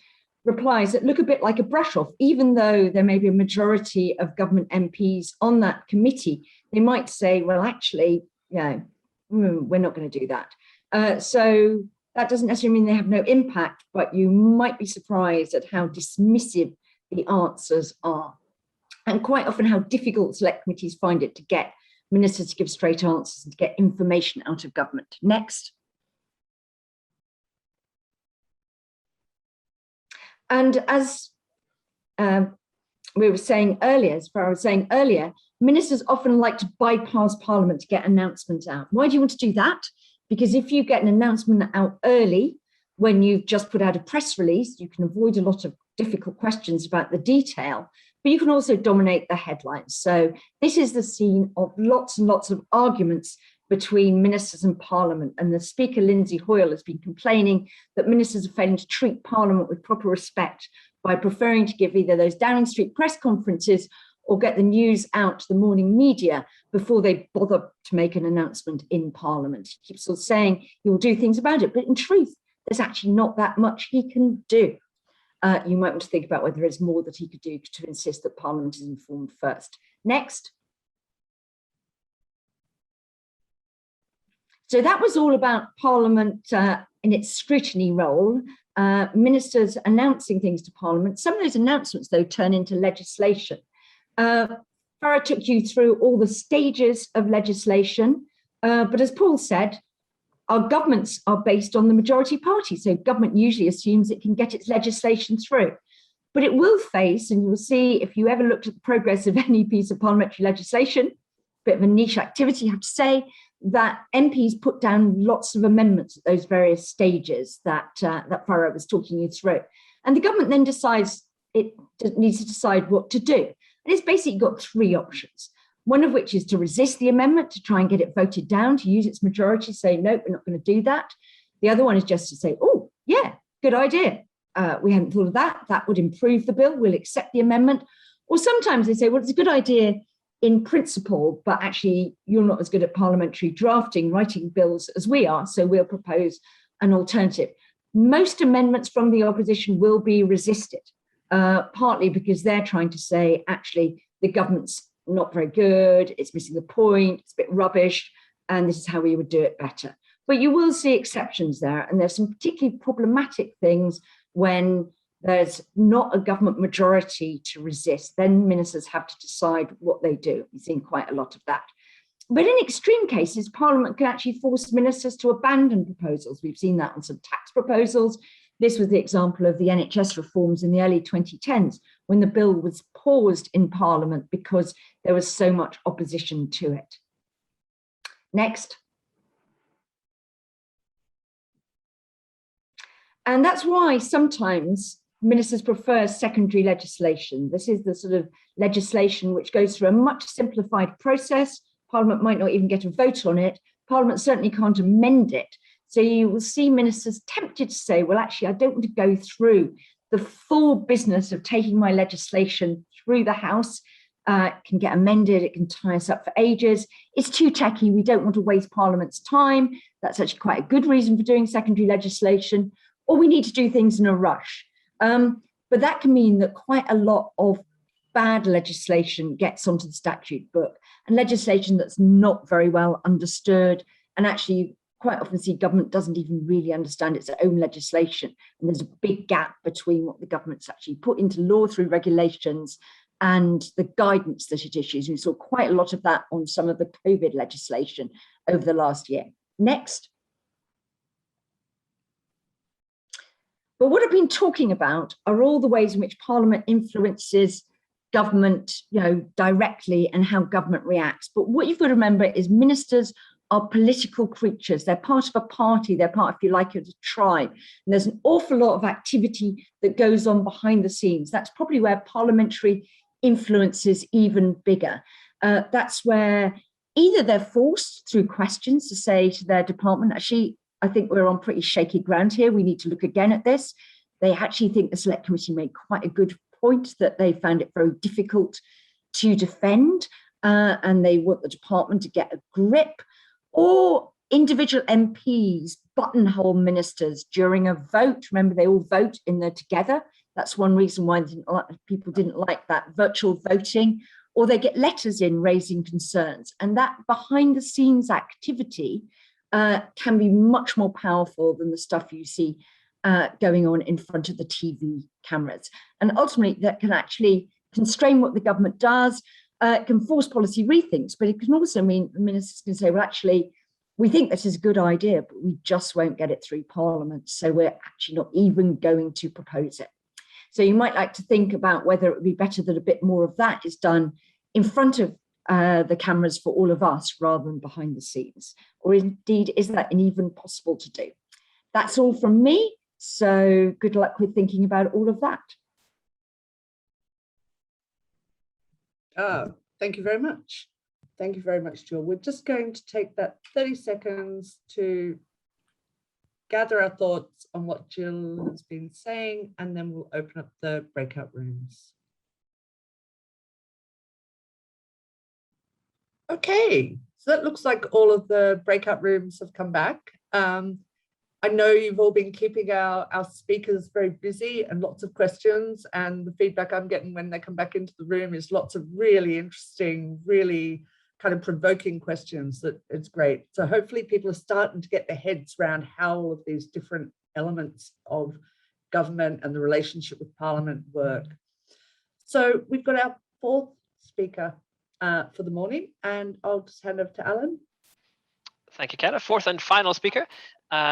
replies that look a bit like a brush off, even though there may be a majority of government MPs on that committee. They might say, well, actually, we're not going to do that. So that doesn't necessarily mean they have no impact, but you might be surprised at how dismissive the answers are. And quite often how difficult select committees find it to get ministers to give straight answers and to get information out of government. Next. And as we were saying earlier, as Farrah was saying earlier, ministers often like to bypass Parliament to get announcements out. Why do you want to do that? Because if you get an announcement out early, when you've just put out a press release, you can avoid a lot of difficult questions about the detail, but you can also dominate the headlines. So this is the scene of lots and lots of arguments between ministers and Parliament. And the Speaker, Lindsay Hoyle, has been complaining that ministers are failing to treat Parliament with proper respect by preferring to give either those Downing Street press conferences or get the news out to the morning media before they bother to make an announcement in Parliament. He keeps sort of saying he will do things about it, but in truth, there's actually not that much he can do. you might want to think about whether there's more that he could do to insist that Parliament is informed first. Next. So that was all about Parliament in its scrutiny role, ministers announcing things to Parliament. Some of those announcements, though, turn into legislation. Farrah took you through all the stages of legislation, but as Paul said, our governments are based on the majority party, so government usually assumes it can get its legislation through. But it will face, and you'll see if you ever looked at the progress of any piece of parliamentary legislation, bit of a niche activity, you have to say, that MPs put down lots of amendments at those various stages that Farrah was talking you through. And the government then decides it needs to decide what to do. And it's basically got three options. One of which is to resist the amendment, to try and get it voted down, to use its majority, say, no, we're not going to do that. The other one is just to say, oh, yeah, good idea. We hadn't thought of that. That would improve the bill. We'll accept the amendment. Or sometimes they say, well, it's a good idea in principle, but actually you're not as good at parliamentary drafting, writing bills as we are, so we'll propose an alternative. Most amendments from the opposition will be resisted, partly because they're trying to say, actually, the government's not very good, it's missing the point, it's a bit rubbish, and this is how we would do it better. But you will see exceptions there, and there's some particularly problematic things when there's not a government majority to resist. Then ministers have to decide what they do. We've seen quite a lot of that. But in extreme cases, Parliament can actually force ministers to abandon proposals. We've seen that on some tax proposals. This was the example of the NHS reforms in the early 2010s, when the bill was paused in Parliament because there was so much opposition to it. Next. And that's why sometimes ministers prefer secondary legislation. This is the sort of legislation which goes through a much simplified process. Parliament might not even get a vote on it. Parliament certainly can't amend it. So you will see ministers tempted to say, well, actually, I don't want to go through the full business of taking my legislation through the House. It can get amended, it can tie us up for ages. It's too techy, we don't want to waste Parliament's time. That's actually quite a good reason for doing secondary legislation, or we need to do things in a rush. But that can mean that quite a lot of bad legislation gets onto the statute book, and legislation that's not very well understood, and actually quite often see government doesn't even really understand its own legislation. And there's a big gap between what the government's actually put into law through regulations and the guidance that it issues. We saw quite a lot of that on some of the COVID legislation over the last year. Next. But what I've been talking about are all the ways in which Parliament influences government, directly, and how government reacts. But what you've got to remember is ministers are political creatures. They're part of a party. They're part, if you like, of a tribe. And there's an awful lot of activity that goes on behind the scenes. That's probably where parliamentary influence is even bigger. That's where either they're forced through questions to say to their department, actually, I think we're on pretty shaky ground here. We need to look again at this. They actually think the Select Committee made quite a good point that they found it very difficult to defend, and they want the department to get a grip. Or individual MPs buttonhole ministers during a vote. Remember, they all vote in there together. That's one reason why people didn't like that virtual voting. Or they get letters in raising concerns. And that behind the scenes activity can be much more powerful than the stuff you see going on in front of the TV cameras. And ultimately, that can actually constrain what the government does. It can force policy rethinks, but it can also mean the ministers can say, well, actually, we think this is a good idea, but we just won't get it through Parliament. So we're actually not even going to propose it. So you might like to think about whether it would be better that a bit more of that is done in front of the cameras for all of us rather than behind the scenes. Or indeed, is that even possible to do? That's all from me. So good luck with thinking about all of that.
Thank you very much. Thank you very much, Jill. We're just going to take that 30 seconds to gather our thoughts on what Jill has been saying, and then we'll open up the breakout rooms. Okay, so that looks like all of the breakout rooms have come back. I know you've all been keeping our speakers very busy and lots of questions, and the feedback I'm getting when they come back into the room is lots of really interesting, really kind of provoking questions. That it's great. So hopefully people are starting to get their heads around how all of these different elements of government and the relationship with Parliament work. So we've got our fourth speaker for the morning, and I'll just hand over to Alan.
Thank you, Kenna. Fourth and final speaker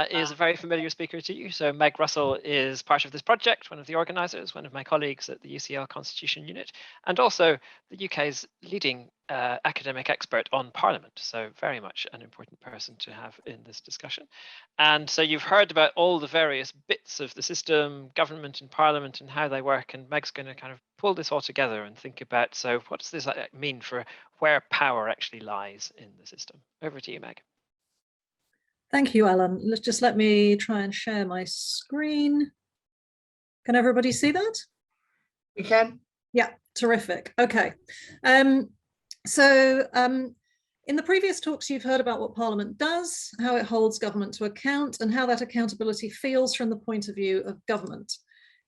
is a very familiar speaker to you. So Meg Russell is part of this project, one of the organisers, one of my colleagues at the UCL Constitution Unit, and also the UK's leading academic expert on Parliament. So very much an important person to have in this discussion. And so you've heard about all the various bits of the system, government and Parliament, and how they work. And Meg's going to kind of pull this all together and think about, so what does this mean for where power actually lies in the system? Over to you, Meg.
Thank you, Alan. Let me try and share my screen. Can everybody see that?
We can.
Yeah, terrific. Okay. In the previous talks, you've heard about what Parliament does, how it holds government to account, and how that accountability feels from the point of view of government.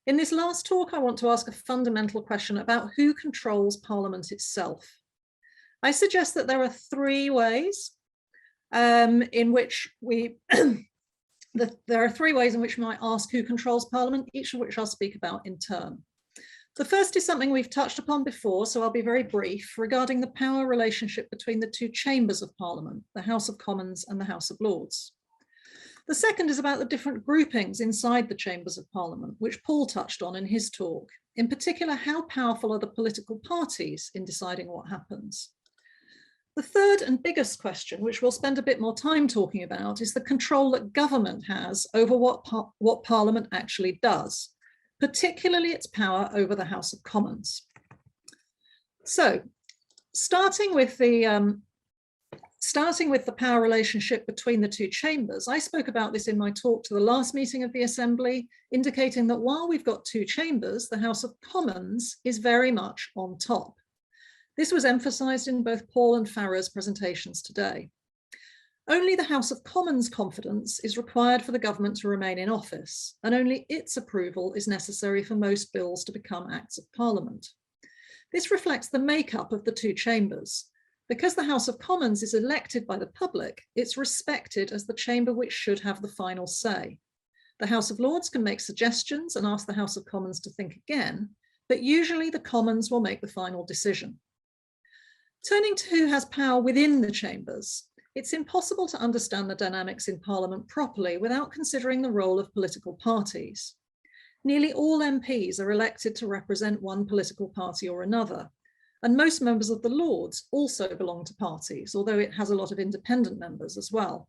In this last talk, I want to ask a fundamental question about who controls Parliament itself. I suggest that there are three ways in which we there are three ways in which we might ask who controls Parliament, each of which I'll speak about in turn. The first is something we've touched upon before, so I'll be very brief, regarding the power relationship between the two chambers of Parliament, the House of Commons and the House of Lords. The second is about the different groupings inside the chambers of Parliament, which Paul touched on in his talk. In particular, how powerful are the political parties in deciding what happens? The third and biggest question, which we'll spend a bit more time talking about, is the control that government has over what Parliament actually does, particularly its power over the House of Commons. So, starting with the power relationship between the two chambers, I spoke about this in my talk to the last meeting of the Assembly, indicating that while we've got two chambers, the House of Commons is very much on top. This was emphasised in both Paul and Farrah's presentations today. Only the House of Commons' confidence is required for the government to remain in office, and only its approval is necessary for most bills to become Acts of Parliament. This reflects the makeup of the two chambers. Because the House of Commons is elected by the public, it's respected as the chamber which should have the final say. The House of Lords can make suggestions and ask the House of Commons to think again, but usually the Commons will make the final decision. Turning to who has power within the chambers, it's impossible to understand the dynamics in Parliament properly without considering the role of political parties. Nearly all MPs are elected to represent one political party or another, and most members of the Lords also belong to parties, although it has a lot of independent members as well.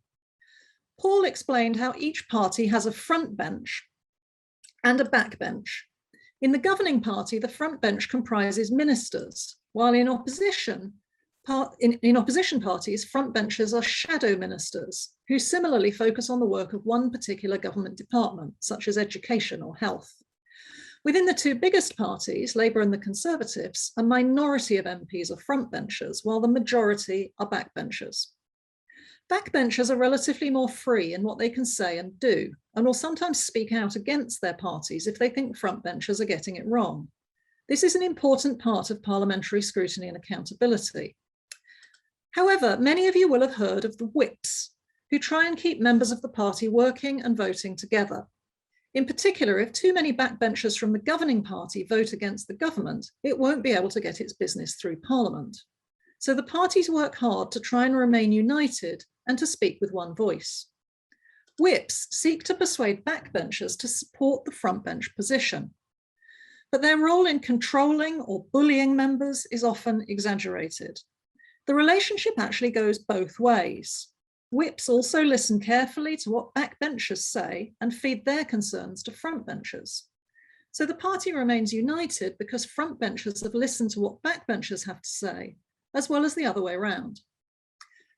Paul explained how each party has a front bench and a back bench. In the governing party, the front bench comprises ministers, while in opposition parties, front benchers are shadow ministers, who similarly focus on the work of one particular government department, such as education or health. Within the two biggest parties, Labour and the Conservatives, a minority of MPs are front benchers, while the majority are backbenchers. Backbenchers are relatively more free in what they can say and do, and will sometimes speak out against their parties if they think frontbenchers are getting it wrong. This is an important part of parliamentary scrutiny and accountability. However, many of you will have heard of the whips, who try and keep members of the party working and voting together. In particular, if too many backbenchers from the governing party vote against the government, it won't be able to get its business through Parliament. So the parties work hard to try and remain united and to speak with one voice. Whips seek to persuade backbenchers to support the frontbench position, but their role in controlling or bullying members is often exaggerated. The relationship actually goes both ways. Whips also listen carefully to what backbenchers say and feed their concerns to frontbenchers. So the party remains united because frontbenchers have listened to what backbenchers have to say, as well as the other way around.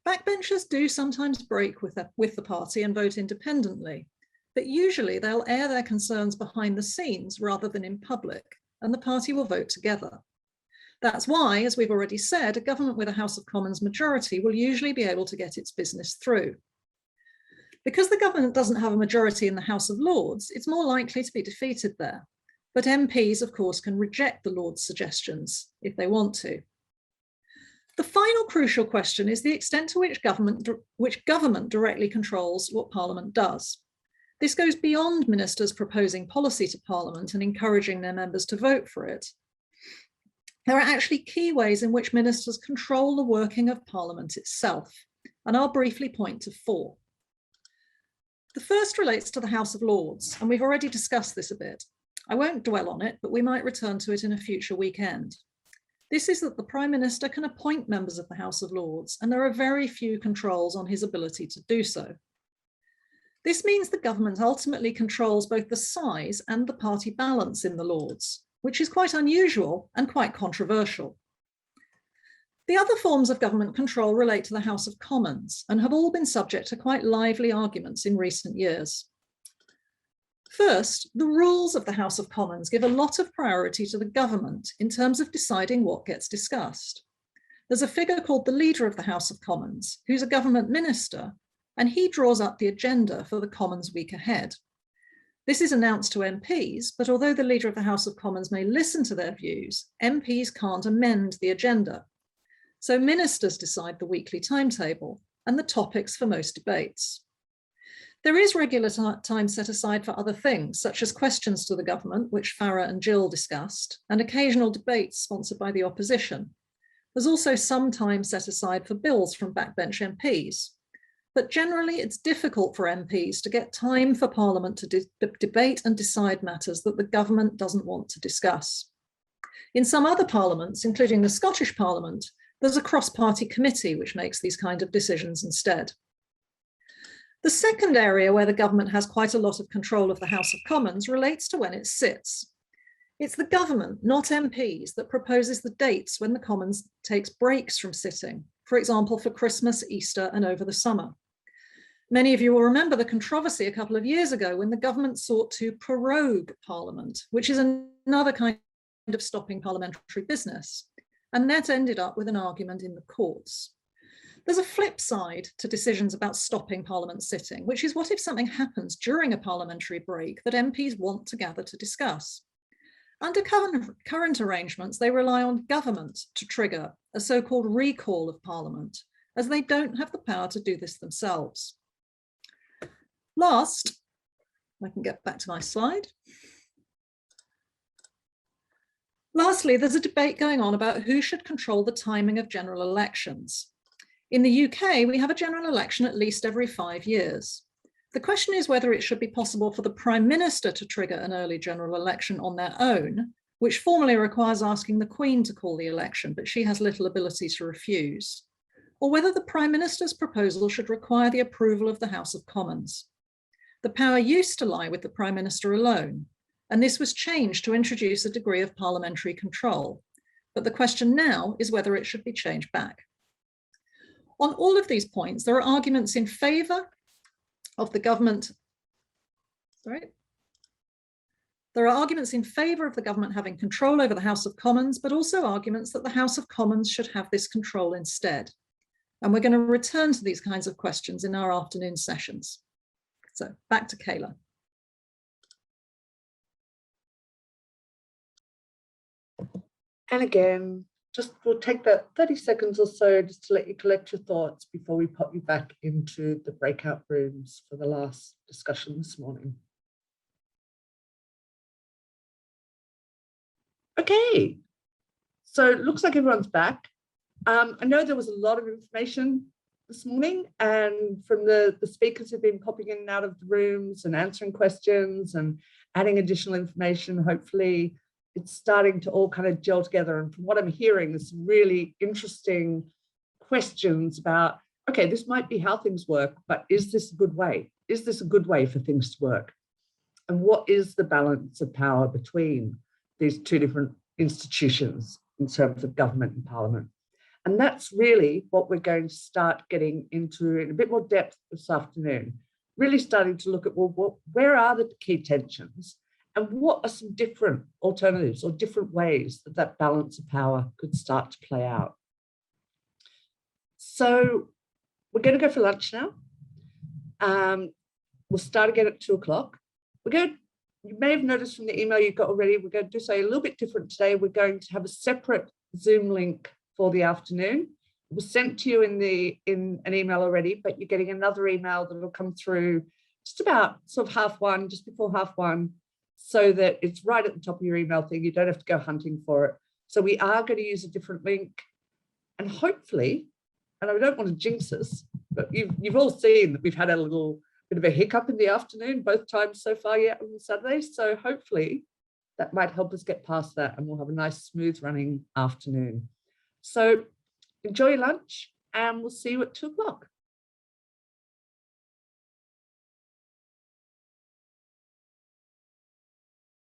Backbenchers do sometimes break with the party and vote independently, but usually they'll air their concerns behind the scenes rather than in public, and the party will vote together. That's why, as we've already said, a government with a House of Commons majority will usually be able to get its business through. Because the government doesn't have a majority in the House of Lords, it's more likely to be defeated there. But MPs, of course, can reject the Lords' suggestions if they want to. The final crucial question is the extent to which government directly controls what Parliament does. This goes beyond ministers proposing policy to Parliament and encouraging their members to vote for it. There are actually key ways in which ministers control the working of Parliament itself, and I'll briefly point to 4. The first relates to the House of Lords, and we've already discussed this a bit. I won't dwell on it, but we might return to it in a future weekend. This is that the Prime Minister can appoint members of the House of Lords, and there are very few controls on his ability to do so. This means the government ultimately controls both the size and the party balance in the Lords, which is quite unusual and quite controversial. The other forms of government control relate to the House of Commons and have all been subject to quite lively arguments in recent years. First, the rules of the House of Commons give a lot of priority to the government in terms of deciding what gets discussed. There's a figure called the Leader of the House of Commons, who's a government minister, and he draws up the agenda for the Commons week ahead. This is announced to MPs, but although the Leader of the House of Commons may listen to their views, MPs can't amend the agenda. So ministers decide the weekly timetable and the topics for most debates. There is regular time set aside for other things, such as questions to the government, which Farrah and Jill discussed, and occasional debates sponsored by the opposition. There's also some time set aside for bills from backbench MPs. But generally, it's difficult for MPs to get time for Parliament to debate and decide matters that the government doesn't want to discuss. In some other parliaments, including the Scottish Parliament, there's a cross-party committee which makes these kind of decisions instead. The second area where the government has quite a lot of control of the House of Commons relates to when it sits. It's the government, not MPs, that proposes the dates when the Commons takes breaks from sitting, for example, for Christmas, Easter, and over the summer. Many of you will remember the controversy a couple of years ago when the government sought to prorogue Parliament, which is another kind of stopping parliamentary business. And that ended up with an argument in the courts. There's a flip side to decisions about stopping Parliament sitting, which is what if something happens during a parliamentary break that MPs want to gather to discuss? Under current arrangements, they rely on government to trigger a so-called recall of Parliament, as they don't have the power to do this themselves. Last, I can get back to my slide. Lastly, there's a debate going on about who should control the timing of general elections. In the UK, we have a general election at least every 5 years. The question is whether it should be possible for the Prime Minister to trigger an early general election on their own, which formally requires asking the Queen to call the election, but she has little ability to refuse, or whether the Prime Minister's proposal should require the approval of the House of Commons. The power used to lie with the Prime Minister alone, and this was changed to introduce a degree of parliamentary control. But the question now is whether it should be changed back. On all of these points, there are arguments in favour of the government, There are arguments in favour of the government having control over the House of Commons, but also arguments that the House of Commons should have this control instead. And we're going to return to these kinds of questions in our afternoon sessions. So back to Kayla.
And again, we'll take that 30 seconds or so just to let you collect your thoughts before we pop you back into the breakout rooms for the last discussion this morning. Okay, so it looks like everyone's back. I know there was a lot of information this morning, and from the speakers who've been popping in and out of the rooms and answering questions and adding additional information. Hopefully it's starting to all kind of gel together. And from what I'm hearing is some really interesting questions about, okay, this might be how things work, but is this a good way? Is this a good way for things to work? And what is the balance of power between these two different institutions in terms of government and parliament? And that's really what we're going to start getting into in a bit more depth this afternoon, really starting to look at, well, where are the key tensions and what are some different alternatives or different ways that that balance of power could start to play out. So we're going to go for lunch now. We'll start again at 2 o'clock. You may have noticed from the email you got already, we're going to do something a little bit different today. We're going to have a separate Zoom link for the afternoon. It was sent to you in an email already, but you're getting another email that will come through just about sort of 1:30, just before 1:30, so that it's right at the top of your email thing. You don't have to go hunting for it. So we are going to use a different link, and hopefully, and I don't want to jinx us, but you've all seen that we've had a little bit of a hiccup in the afternoon both times so far yet on Saturday. So hopefully that might help us get past that, and we'll have a nice smooth running afternoon. So enjoy your lunch, and we'll see you at 2 o'clock.